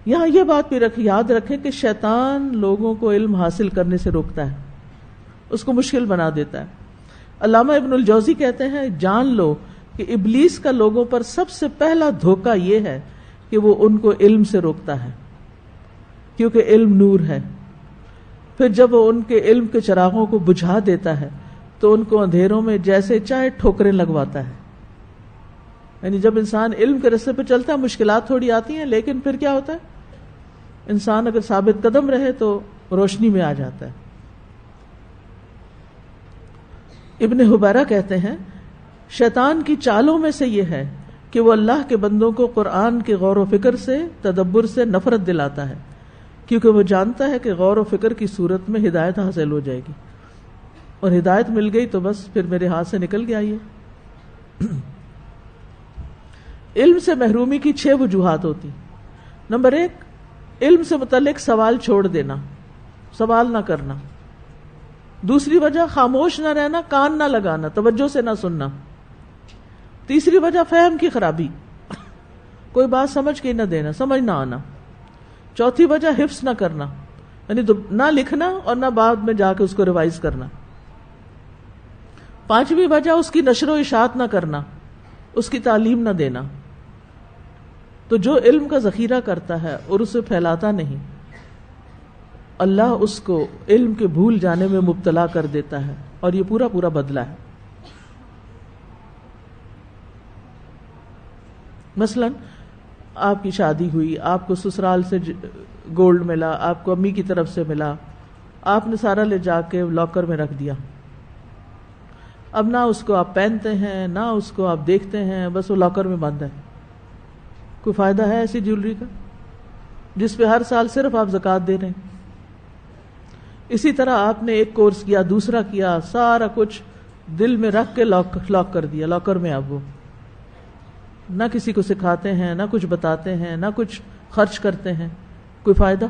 یہاں یہ بات بھی یاد رکھیں کہ شیطان لوگوں کو علم حاصل کرنے سے روکتا ہے، اس کو مشکل بنا دیتا ہے. علامہ ابن الجوزی کہتے ہیں جان لو کہ ابلیس کا لوگوں پر سب سے پہلا دھوکہ یہ ہے کہ وہ ان کو علم سے روکتا ہے، کیونکہ علم نور ہے. پھر جب وہ ان کے علم کے چراغوں کو بجھا دیتا ہے تو ان کو اندھیروں میں جیسے چاہے ٹھوکریں لگواتا ہے. یعنی جب انسان علم کے راستے پہ چلتا ہے مشکلات تھوڑی آتی ہیں، لیکن پھر کیا ہوتا ہے، انسان اگر ثابت قدم رہے تو روشنی میں آ جاتا ہے. ابن حبیرہ کہتے ہیں شیطان کی چالوں میں سے یہ ہے کہ وہ اللہ کے بندوں کو قرآن کے غور و فکر سے، تدبر سے نفرت دلاتا ہے، کیونکہ وہ جانتا ہے کہ غور و فکر کی صورت میں ہدایت حاصل ہو جائے گی، اور ہدایت مل گئی تو بس پھر میرے ہاتھ سے نکل گیا یہ۔ علم سے محرومی کی 6 وجوہات ہوتی۔ نمبر 1، علم سے متعلق سوال چھوڑ دینا، سوال نہ کرنا۔ دوسری وجہ خاموش نہ رہنا، کان نہ لگانا، توجہ سے نہ سننا۔ تیسری وجہ فہم کی خرابی، کوئی بات سمجھ کے نہ دینا، سمجھ نہ آنا۔ چوتھی وجہ حفظ نہ کرنا، یعنی نہ لکھنا اور نہ بعد میں جا کے اس کو ریوائز کرنا۔ پانچویں وجہ اس کی نشر و اشاعت نہ کرنا، اس کی تعلیم نہ دینا۔ تو جو علم کا ذخیرہ کرتا ہے اور اسے پھیلاتا نہیں، اللہ اس کو علم کے بھول جانے میں مبتلا کر دیتا ہے، اور یہ پورا پورا بدلہ ہے۔ مثلا آپ کی شادی ہوئی، آپ کو سسرال سے گولڈ ملا، آپ کو امی کی طرف سے ملا، آپ نے سارا لے جا کے لاکر میں رکھ دیا۔ اب نہ اس کو آپ پہنتے ہیں، نہ اس کو آپ دیکھتے ہیں، بس وہ لاکر میں بند ہے۔ کوئی فائدہ ہے ایسی جیولری کا جس پہ ہر سال صرف آپ زکوٰۃ دے رہے ہیں؟ اسی طرح آپ نے ایک کورس کیا، دوسرا کیا، سارا کچھ دل میں رکھ کے لاک کر دیا، لاکر میں۔ اب وہ نہ کسی کو سکھاتے ہیں، نہ کچھ بتاتے ہیں، نہ کچھ خرچ کرتے ہیں، کوئی فائدہ؟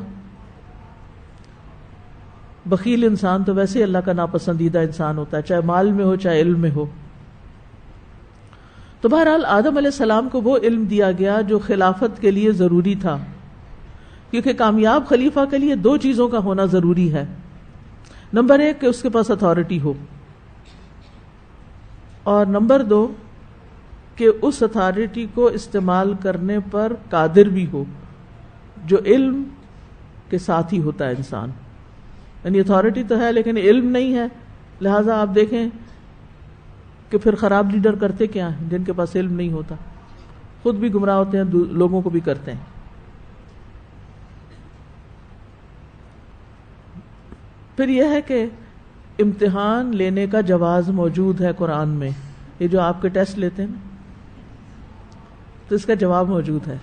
بخیل انسان تو ویسے اللہ کا ناپسندیدہ انسان ہوتا ہے، چاہے مال میں ہو چاہے علم میں ہو۔ تو بہرحال آدم علیہ السلام کو وہ علم دیا گیا جو خلافت کے لیے ضروری تھا، کیونکہ کامیاب خلیفہ کے لیے 2 چیزوں کا ہونا ضروری ہے۔ نمبر 1 کہ اس کے پاس اتھارٹی ہو، اور نمبر 2 کہ اس اتھارٹی کو استعمال کرنے پر قادر بھی ہو، جو علم کے ساتھ ہی ہوتا ہے انسان۔ یعنی اتھارٹی تو ہے لیکن علم نہیں ہے، لہٰذا آپ دیکھیں کہ پھر خراب لیڈر کرتے کیا ہیں؟ جن کے پاس علم نہیں ہوتا، خود بھی گمراہ ہوتے ہیں، لوگوں کو بھی کرتے ہیں۔ پھر یہ ہے کہ امتحان لینے کا جواز موجود ہے قرآن میں، یہ جو آپ کے ٹیسٹ لیتے ہیں تو اس کا جواب موجود ہے،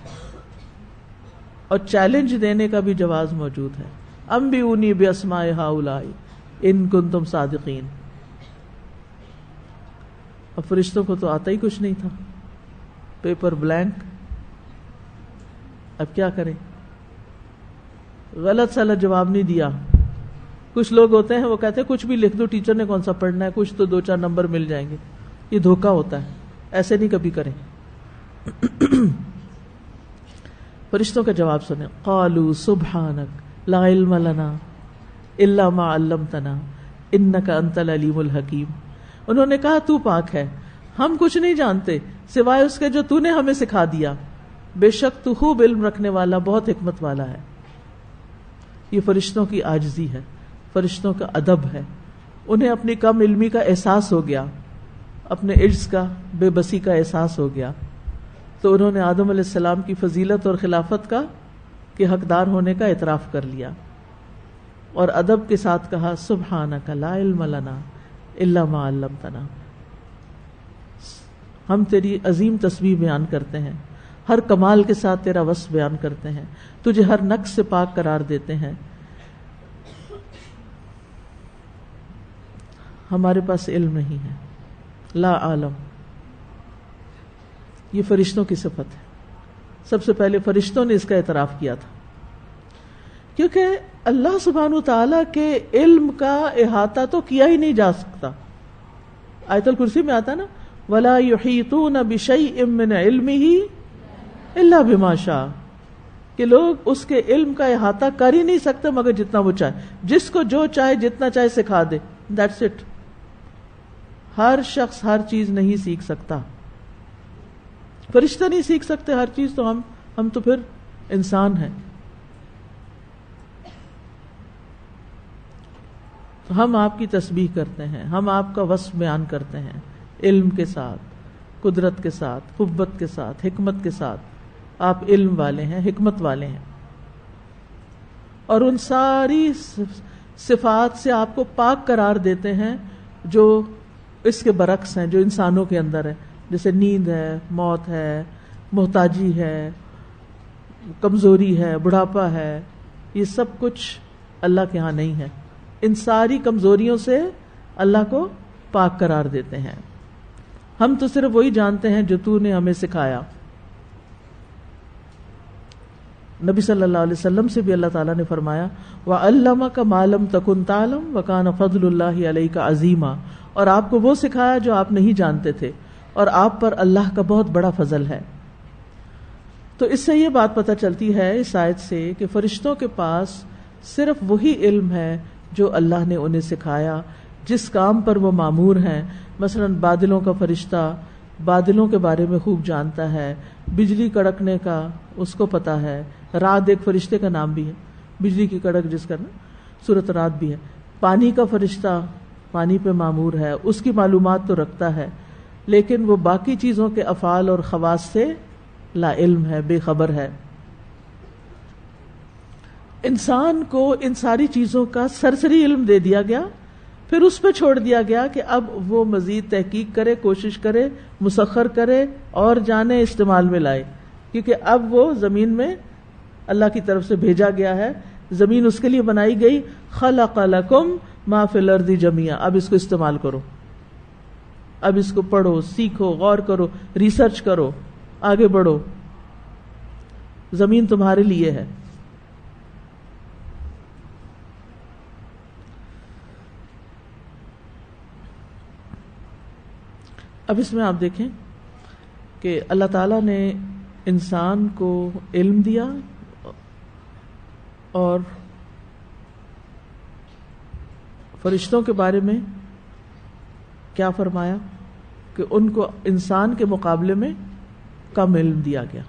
اور چیلنج دینے کا بھی جواز موجود ہے۔ انبئونی باسماء ہؤلاء ان کنتم صادقین۔ اب فرشتوں کو تو آتا ہی کچھ نہیں تھا، پیپر بلینک، اب کیا کریں؟ غلط سلط جواب نہیں دیا۔ کچھ لوگ ہوتے ہیں وہ کہتے ہیں کچھ بھی لکھ دو، ٹیچر نے کون سا پڑھنا ہے، کچھ تو 2-4 نمبر مل جائیں گے۔ یہ دھوکہ ہوتا ہے، ایسے نہیں کبھی کریں۔ فرشتوں کا جواب سنیں، قالوا سبحانک لا علم لنا الا ما علمتنا انک انت العلیم الحکیم۔ انہوں نے کہا تو پاک ہے، ہم کچھ نہیں جانتے سوائے اس کے جو تو نے ہمیں سکھا دیا، بے شک تو خوب علم رکھنے والا، بہت حکمت والا ہے۔ یہ فرشتوں کی عاجزی ہے، فرشتوں کا ادب ہے۔ انہیں اپنی کم علمی کا احساس ہو گیا، اپنے عجز کا، بے بسی کا احساس ہو گیا، تو انہوں نے آدم علیہ السلام کی فضیلت اور خلافت کا کے حقدار ہونے کا اعتراف کر لیا، اور ادب کے ساتھ کہا سبحانک لا علم لنا الا ما علمتنا۔ ہم تیری عظیم تسبیح بیان کرتے ہیں، ہر کمال کے ساتھ تیرا وصف بیان کرتے ہیں، تجھے ہر نقص سے پاک قرار دیتے ہیں۔ ہمارے پاس علم نہیں ہے، لا عالم۔ یہ فرشتوں کی صفت ہے۔ سب سے پہلے فرشتوں نے اس کا اعتراف کیا تھا، کیونکہ اللہ سبحانہ وتعالیٰ کے علم کا احاطہ تو کیا ہی نہیں جا سکتا۔ آیت الکرسی میں آتا نا وَلَا يُحِيطُونَ بِشَيْءٍ مِّنْ عِلْمِهِ إِلَّا بِمَا شَاءَ، کہ لوگ اس کے علم کا احاطہ کر ہی نہیں سکتے مگر جتنا وہ چاہے، جس کو جو چاہے جتنا چاہے سکھا دے، دیٹس اٹ۔ ہر شخص ہر چیز نہیں سیکھ سکتا، فرشتہ نہیں سیکھ سکتے ہر چیز، تو ہم تو پھر انسان ہیں۔ ہم آپ کی تسبیح کرتے ہیں، ہم آپ کا وصف بیان کرتے ہیں، علم کے ساتھ، قدرت کے ساتھ، قوت کے ساتھ، حکمت کے ساتھ۔ آپ علم والے ہیں، حکمت والے ہیں، اور ان ساری صفات سے آپ کو پاک قرار دیتے ہیں جو اس کے برعکس ہیں، جو انسانوں کے اندر ہے۔ جیسے نیند ہے، موت ہے، محتاجی ہے، کمزوری ہے، بڑھاپا ہے، یہ سب کچھ اللہ کے ہاں نہیں ہے. ان ساری کمزوریوں سے اللہ کو پاک قرار دیتے ہیں. ہم تو صرف وہی جانتے ہیں جو تو نے ہمیں سکھایا. نبی صلی اللہ علیہ وسلم سے بھی اللہ تعالیٰ نے فرمایا وَعَلَّمَكَ مَا لَمْ تَكُنْ تَعْلَمْ وَكَانَ فَضْلُ اللَّهِ عَلَيْكَ عَظِيمًا، اور آپ کو وہ سکھایا جو آپ نہیں جانتے تھے، اور آپ پر اللہ کا بہت بڑا فضل ہے. تو اس سے یہ بات پتہ چلتی ہے اس آیت سے کہ فرشتوں کے پاس صرف وہی علم ہے جو اللہ نے انہیں سکھایا، جس کام پر وہ مامور ہیں. مثلا بادلوں کا فرشتہ بادلوں کے بارے میں خوب جانتا ہے، بجلی کڑکنے کا اس کو پتا ہے. رات ایک فرشتے کا نام بھی ہے، بجلی کی کڑک جس کا نا سورۃ رات بھی ہے. پانی کا فرشتہ پانی پہ مامور ہے، اس کی معلومات تو رکھتا ہے، لیکن وہ باقی چیزوں کے افعال اور خواص سے لا علم ہے، بے خبر ہے. انسان کو ان ساری چیزوں کا سرسری علم دے دیا گیا، پھر اس پہ چھوڑ دیا گیا کہ اب وہ مزید تحقیق کرے، کوشش کرے، مسخر کرے اور جانے، استعمال میں لائے. کیونکہ اب وہ زمین میں اللہ کی طرف سے بھیجا گیا ہے، زمین اس کے لیے بنائی گئی. خلق لکم ما فی الارض جميعا، اب اس کو استعمال کرو، اب اس کو پڑھو، سیکھو، غور کرو، ریسرچ کرو، آگے بڑھو. زمین تمہارے لیے ہے. اب اس میں آپ دیکھیں کہ اللہ تعالیٰ نے انسان کو علم دیا اور فرشتوں کے بارے میں کیا فرمایا کہ ان کو انسان کے مقابلے میں کم علم دیا گیا.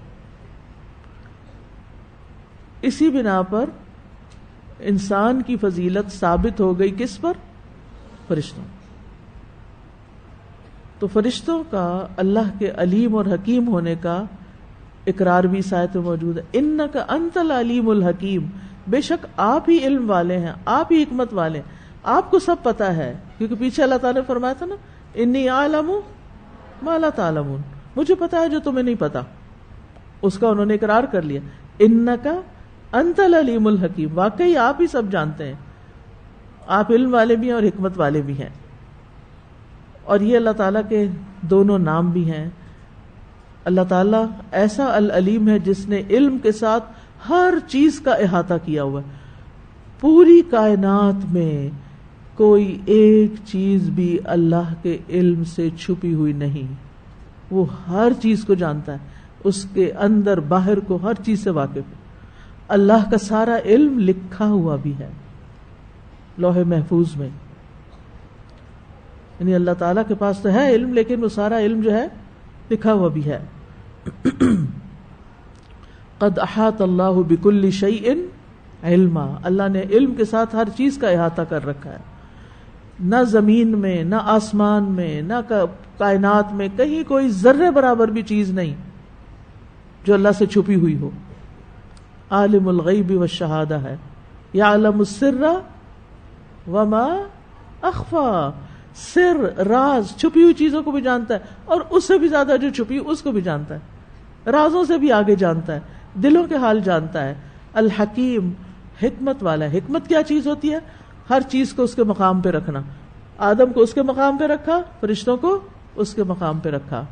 اسی بنا پر انسان کی فضیلت ثابت ہو گئی کس پر؟ فرشتوں. تو فرشتوں کا اللہ کے علیم اور حکیم ہونے کا اقرار بھی اس آیت میں موجود ہے. انک انت العلیم الحکیم، بے شک آپ ہی علم والے ہیں، آپ ہی حکمت والے ہیں، آپ کو سب پتا ہے. کیونکہ پیچھے اللہ تعالیٰ نے فرمایا تھا نا انی اعلم ما لا تعلمون، مجھے پتا ہے جو تمہیں نہیں پتا. اس کا انہوں نے اقرار کر لیا. انک انت العلیم الحکیم، واقعی آپ ہی سب جانتے ہیں، آپ علم والے بھی ہیں اور حکمت والے بھی ہیں. اور یہ اللہ تعالیٰ کے دونوں نام بھی ہیں. اللہ تعالیٰ ایسا العلیم ہے جس نے علم کے ساتھ ہر چیز کا احاطہ کیا ہوا ہے. پوری کائنات میں کوئی ایک چیز بھی اللہ کے علم سے چھپی ہوئی نہیں. وہ ہر چیز کو جانتا ہے، اس کے اندر باہر کو ہر چیز سے واقف ہے. اللہ کا سارا علم لکھا ہوا بھی ہے لوح محفوظ میں. یعنی اللہ تعالیٰ کے پاس تو ہے علم، لیکن وہ سارا علم جو ہے لکھا ہوا بھی ہے. قد احاط اللہ بکل شیء علما، اللہ نے علم کے ساتھ ہر چیز کا احاطہ کر رکھا ہے. نہ زمین میں، نہ آسمان میں، نہ کائنات میں کہیں کوئی ذرے برابر بھی چیز نہیں جو اللہ سے چھپی ہوئی ہو. عالم الغیب والشہادہ ہے، یعلم السر وما اخفا، سر، راز، چھپی ہوئی چیزوں کو بھی جانتا ہے، اور اس سے بھی زیادہ جو چھپی اس کو بھی جانتا ہے، رازوں سے بھی آگے جانتا ہے، دلوں کے حال جانتا ہے. الحکیم، حکمت والا ہے. حکمت کیا چیز ہوتی ہے؟ ہر چیز کو اس کے مقام پہ رکھنا. آدم کو اس کے مقام پہ رکھا، فرشتوں کو اس کے مقام پہ رکھا.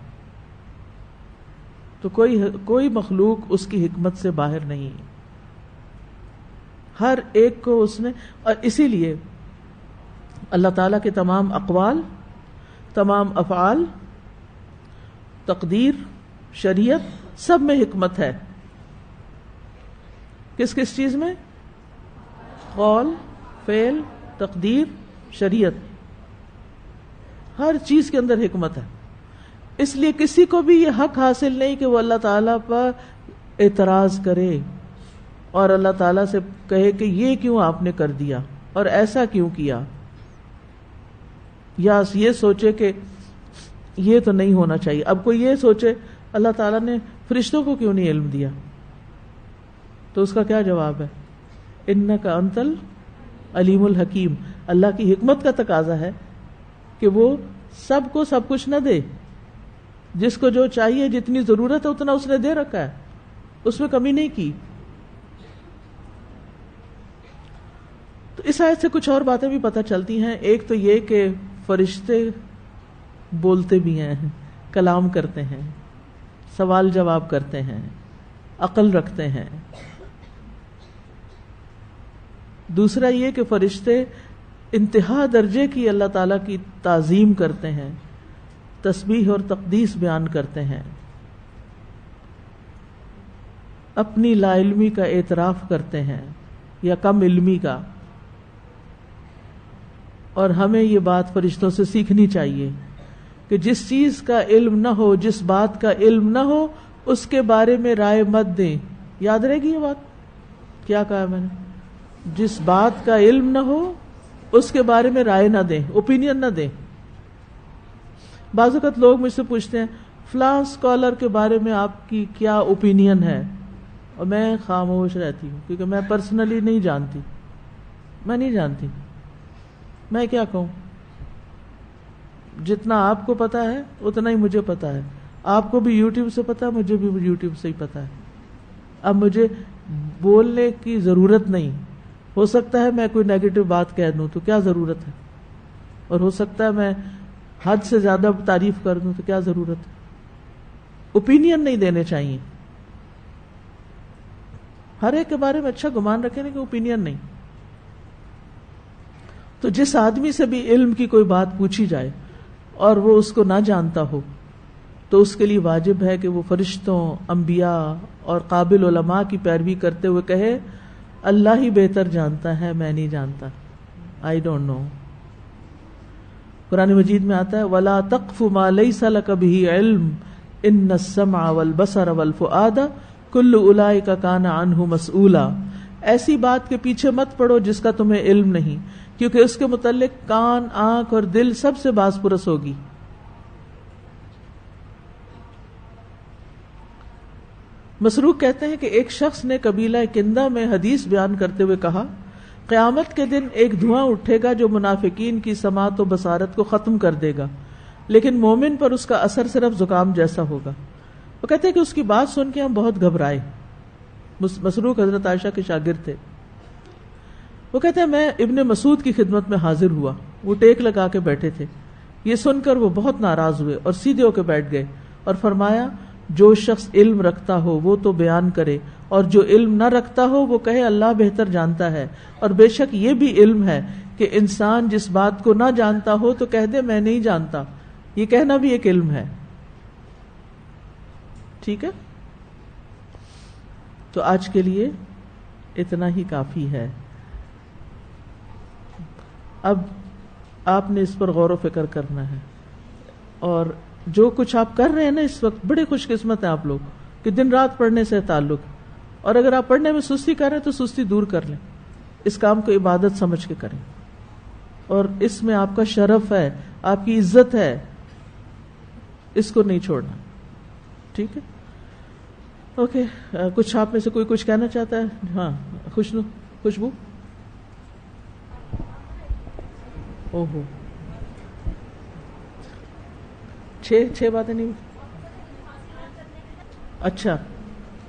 تو کوئی مخلوق اس کی حکمت سے باہر نہیں، ہر ایک کو اس نے. اور اسی لیے اللہ تعالیٰ کے تمام اقوال، تمام افعال، تقدیر، شریعت، سب میں حکمت ہے. کس کس چیز میں؟ قول، فعل، تقدیر، شریعت، ہر چیز کے اندر حکمت ہے. اس لیے کسی کو بھی یہ حق حاصل نہیں کہ وہ اللہ تعالیٰ پر اعتراض کرے اور اللہ تعالیٰ سے کہے کہ یہ کیوں آپ نے کر دیا اور ایسا کیوں کیا، یا یہ سوچے کہ یہ تو نہیں ہونا چاہیے. اب کوئی یہ سوچے اللہ تعالیٰ نے فرشتوں کو کیوں نہیں علم دیا، تو اس کا کیا جواب ہے؟ انک انت العلیم الحکیم. اللہ کی حکمت کا تقاضا ہے کہ وہ سب کو سب کچھ نہ دے. جس کو جو چاہیے جتنی ضرورت ہے اتنا اس نے دے رکھا ہے, اس میں کمی نہیں کی. تو اس آیت سے کچھ اور باتیں بھی پتہ چلتی ہیں. ایک تو یہ کہ فرشتے بولتے بھی ہیں, کلام کرتے ہیں, سوال جواب کرتے ہیں, عقل رکھتے ہیں. دوسرا یہ کہ فرشتے انتہا درجے کی اللہ تعالیٰ کی تعظیم کرتے ہیں, تسبیح اور تقدیس بیان کرتے ہیں, اپنی لا علمی کا اعتراف کرتے ہیں یا کم علمی کا. اور ہمیں یہ بات فرشتوں سے سیکھنی چاہیے کہ جس چیز کا علم نہ ہو, جس بات کا علم نہ ہو, اس کے بارے میں رائے مت دیں. یاد رہے گی یہ بات, کیا کہا میں نے؟ جس بات کا علم نہ ہو اس کے بارے میں رائے نہ دیں, اوپینین نہ دیں. بعض اوقات لوگ مجھ سے پوچھتے ہیں فلاں اسکالر کے بارے میں آپ کی کیا اوپینین ہے, اور میں خاموش رہتی ہوں کیونکہ میں پرسنلی نہیں جانتی. میں نہیں جانتی, میں کیا کہوں؟ جتنا آپ کو پتا ہے اتنا ہی مجھے پتا ہے. آپ کو بھی یوٹیوب سے پتا ہے, مجھے بھی یوٹیوب سے ہی پتا ہے. اب مجھے بولنے کی ضرورت نہیں. ہو سکتا ہے میں کوئی نیگیٹو بات کہہ دوں تو کیا ضرورت ہے, اور ہو سکتا ہے میں حد سے زیادہ تعریف کر دوں تو کیا ضرورت ہے. اوپینین نہیں دینے چاہیے. ہر ایک کے بارے میں اچھا گمان رکھیں کہ اوپینین نہیں. تو جس آدمی سے بھی علم کی کوئی بات پوچھی جائے اور وہ اس کو نہ جانتا ہو تو اس کے لیے واجب ہے کہ وہ فرشتوں, انبیاء اور قابل علماء کی پیروی کرتے ہوئے کہے اللہ ہی بہتر جانتا ہے, میں نہیں جانتا, I don't know. قرآن مجید میں آتا ہے وَلَا تَقْفُ مَا لَيْسَ لَكَ بِهِ عِلْمٌ إِنَّ السَّمْعَ وَالْبَصَرَ وَالْفُؤَادَ كُلُّ أُولَئِكَ كَانَ عَنْهُ مَسْئُولًا. ایسی بات کے پیچھے مت پڑو جس کا تمہیں علم نہیں, کیونکہ اس کے متعلق کان, آنکھ اور دل سب سے باز پرس ہوگی. مسروق کہتے ہیں کہ ایک شخص نے قبیلہ کندہ میں حدیث بیان کرتے ہوئے کہا قیامت کے دن ایک دھواں اٹھے گا جو منافقین کی سماعت و بصارت کو ختم کر دے گا, لیکن مومن پر اس کا اثر صرف زکام جیسا ہوگا. وہ کہتے ہیں کہ اس کی بات سن کے ہم بہت گھبرائے. مسروق حضرت عائشہ کے شاگرد تھے. وہ کہتے ہیں میں ابن مسعود کی خدمت میں حاضر ہوا, وہ ٹیک لگا کے بیٹھے تھے. یہ سن کر وہ بہت ناراض ہوئے اور سیدھے ہو کے بیٹھ گئے اور فرمایا جو شخص علم رکھتا ہو وہ تو بیان کرے, اور جو علم نہ رکھتا ہو وہ کہے اللہ بہتر جانتا ہے. اور بے شک یہ بھی علم ہے کہ انسان جس بات کو نہ جانتا ہو تو کہہ دے میں نہیں جانتا, یہ کہنا بھی ایک علم ہے. ٹھیک ہے, تو آج کے لیے اتنا ہی کافی ہے. اب آپ نے اس پر غور و فکر کرنا ہے, اور جو کچھ آپ کر رہے ہیں نا اس وقت, بڑے خوش قسمت ہیں آپ لوگ کہ دن رات پڑھنے سے تعلق, اور اگر آپ پڑھنے میں سستی کر رہے ہیں تو سستی دور کر لیں, اس کام کو عبادت سمجھ کے کریں, اور اس میں آپ کا شرف ہے, آپ کی عزت ہے, اس کو نہیں چھوڑنا. ٹھیک ہے, اوکے. کچھ آپ میں سے کوئی کچھ کہنا چاہتا ہے؟ ہاں, خوشبو. اوہو, 6 باتیں نہیں, اچھا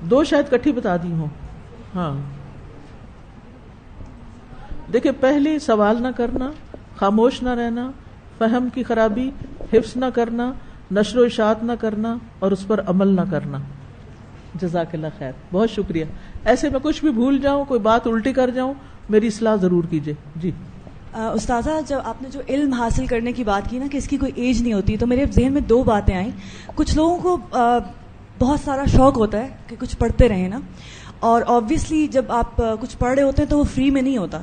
2 شاید کٹھی بتا دی ہوں. ہاں دیکھیں, پہلی سوال نہ کرنا, خاموش نہ رہنا, فہم کی خرابی, حفظ نہ کرنا, نشر و اشاعت نہ کرنا, اور اس پر عمل نہ کرنا. جزاک اللہ خیر, بہت شکریہ. ایسے میں کچھ بھی بھول جاؤں, کوئی بات الٹی کر جاؤں, میری اصلاح ضرور کیجیے. جی استاذہ, جب آپ نے جو علم حاصل کرنے کی بات کی نا کہ اس کی کوئی ایج نہیں ہوتی, تو میرے ذہن میں 2 باتیں آئیں. کچھ لوگوں کو بہت سارا شوق ہوتا ہے کہ کچھ پڑھتے رہیں نا, اور آبویسلی جب آپ کچھ پڑھ رہے ہوتے ہیں تو وہ فری میں نہیں ہوتا.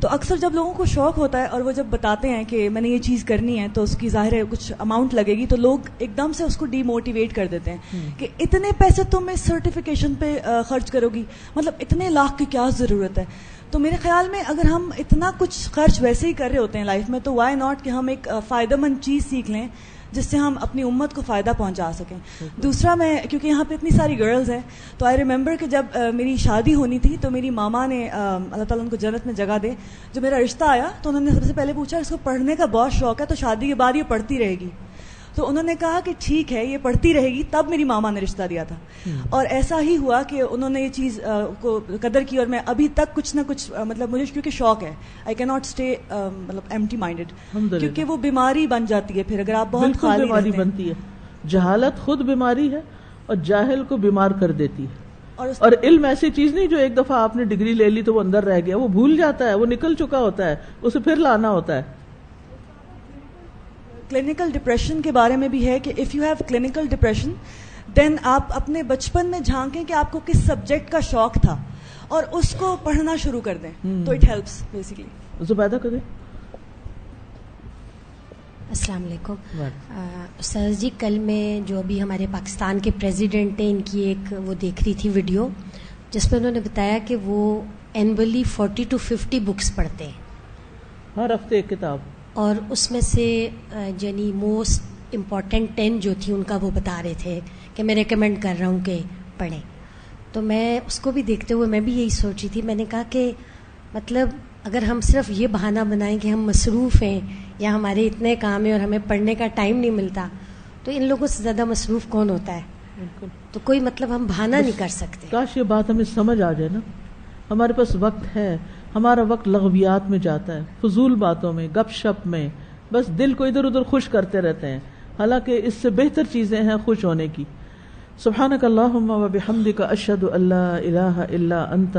تو اکثر جب لوگوں کو شوق ہوتا ہے اور وہ جب بتاتے ہیں کہ میں نے یہ چیز کرنی ہے تو اس کی ظاہر ہے کچھ اماؤنٹ لگے گی, تو لوگ ایک دم سے اس کو ڈی موٹیویٹ کر دیتے ہیں کہ اتنے پیسے تم اس سرٹیفکیشن پہ خرچ کرو گی, مطلب اتنے لاکھ کی کیا ضرورت ہے. تو میرے خیال میں اگر ہم اتنا کچھ خرچ ویسے ہی کر رہے ہوتے ہیں لائف میں, تو وائی ناٹ کہ ہم ایک فائدہ مند چیز سیکھ لیں جس سے ہم اپنی امت کو فائدہ پہنچا سکیں. دوسرا, میں کیونکہ یہاں پہ اتنی ساری گرلز ہیں, تو آئی ریممبر کہ جب میری شادی ہونی تھی تو میری ماما نے, اللہ تعالیٰ ان کو جنت میں جگہ دے, جو میرا رشتہ آیا تو انہوں نے سب سے پہلے پوچھا اس کو پڑھنے کا بہت شوق ہے تو شادی کے بعد یہ پڑھتی رہے گی. تو انہوں نے کہا کہ ٹھیک ہے یہ پڑھتی رہے گی. تب میری ماما نے رشتہ دیا تھا, اور ایسا ہی ہوا کہ انہوں نے یہ چیز کو قدر کی, اور میں ابھی تک کچھ نہ کچھ مطلب مجھے کیونکہ شوق ہے, آئی کی ناٹ اسٹے مطلب ایمٹی مائنڈیڈ, کیونکہ وہ بیماری بن جاتی ہے پھر اگر آپ بہت خالی بیماری رہتے ہیں. بنتی ہے. جہالت خود بیماری ہے اور جاہل کو بیمار کر دیتی ہے. اور علم ایسی چیز نہیں جو ایک دفعہ آپ نے ڈگری لے لی تو وہ اندر رہ گیا, وہ بھول جاتا ہے, وہ نکل چکا ہوتا ہے, اسے پھر لانا ہوتا ہے. کلینکل ڈپریشن کے بارے میں بھی ہے کہ if you have clinical depression then آپ اپنے بچپن میں جھانکیں کہ آپ کو کس سبجیکٹ کا شوق تھا اور اس کو پڑھنا شروع کر دیں, تو اٹ ہیلپس بیسیکلی. زبیدہ کریں. السلام علیکم استاذ جی, کل میں جو ابھی ہمارے پاکستان کے پریزیڈنٹ ہیں ان کی ایک وہ دیکھ رہی تھی ویڈیو جس میں انہوں نے بتایا کہ وہ اینولی 40 to 50 بکس پڑھتے ہیں ہر ہفتے ایک کتاب, اور اس میں سے یعنی موسٹ امپورٹنٹ 10 جو تھی ان کا وہ بتا رہے تھے کہ میں ریکمینڈ کر رہا ہوں کہ پڑھیں. تو میں اس کو بھی دیکھتے ہوئے میں بھی یہی سوچی تھی, میں نے کہا کہ مطلب اگر ہم صرف یہ بہانہ بنائیں کہ ہم مصروف ہیں یا ہمارے اتنے کام ہیں اور ہمیں پڑھنے کا ٹائم نہیں ملتا, تو ان لوگوں سے زیادہ مصروف کون ہوتا ہے؟ بالکل. تو کوئی مطلب ہم بہانہ نہیں کر سکتے. کاش یہ بات ہمیں سمجھ آ جائے نا. ہمارے پاس وقت ہے, ہمارا وقت لغویات میں جاتا ہے, فضول باتوں میں, گپ شپ میں, بس دل کو ادھر ادھر خوش کرتے رہتے ہیں, حالانکہ اس سے بہتر چیزیں ہیں خوش ہونے کی. سبحانک اللہم و بحمدک اشہد ان لا الہ الا انت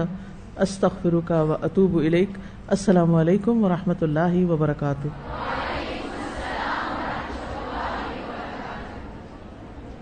استغفرک و اتوب الیک. السلام علیکم و رحمۃ اللہ وبرکاتہ.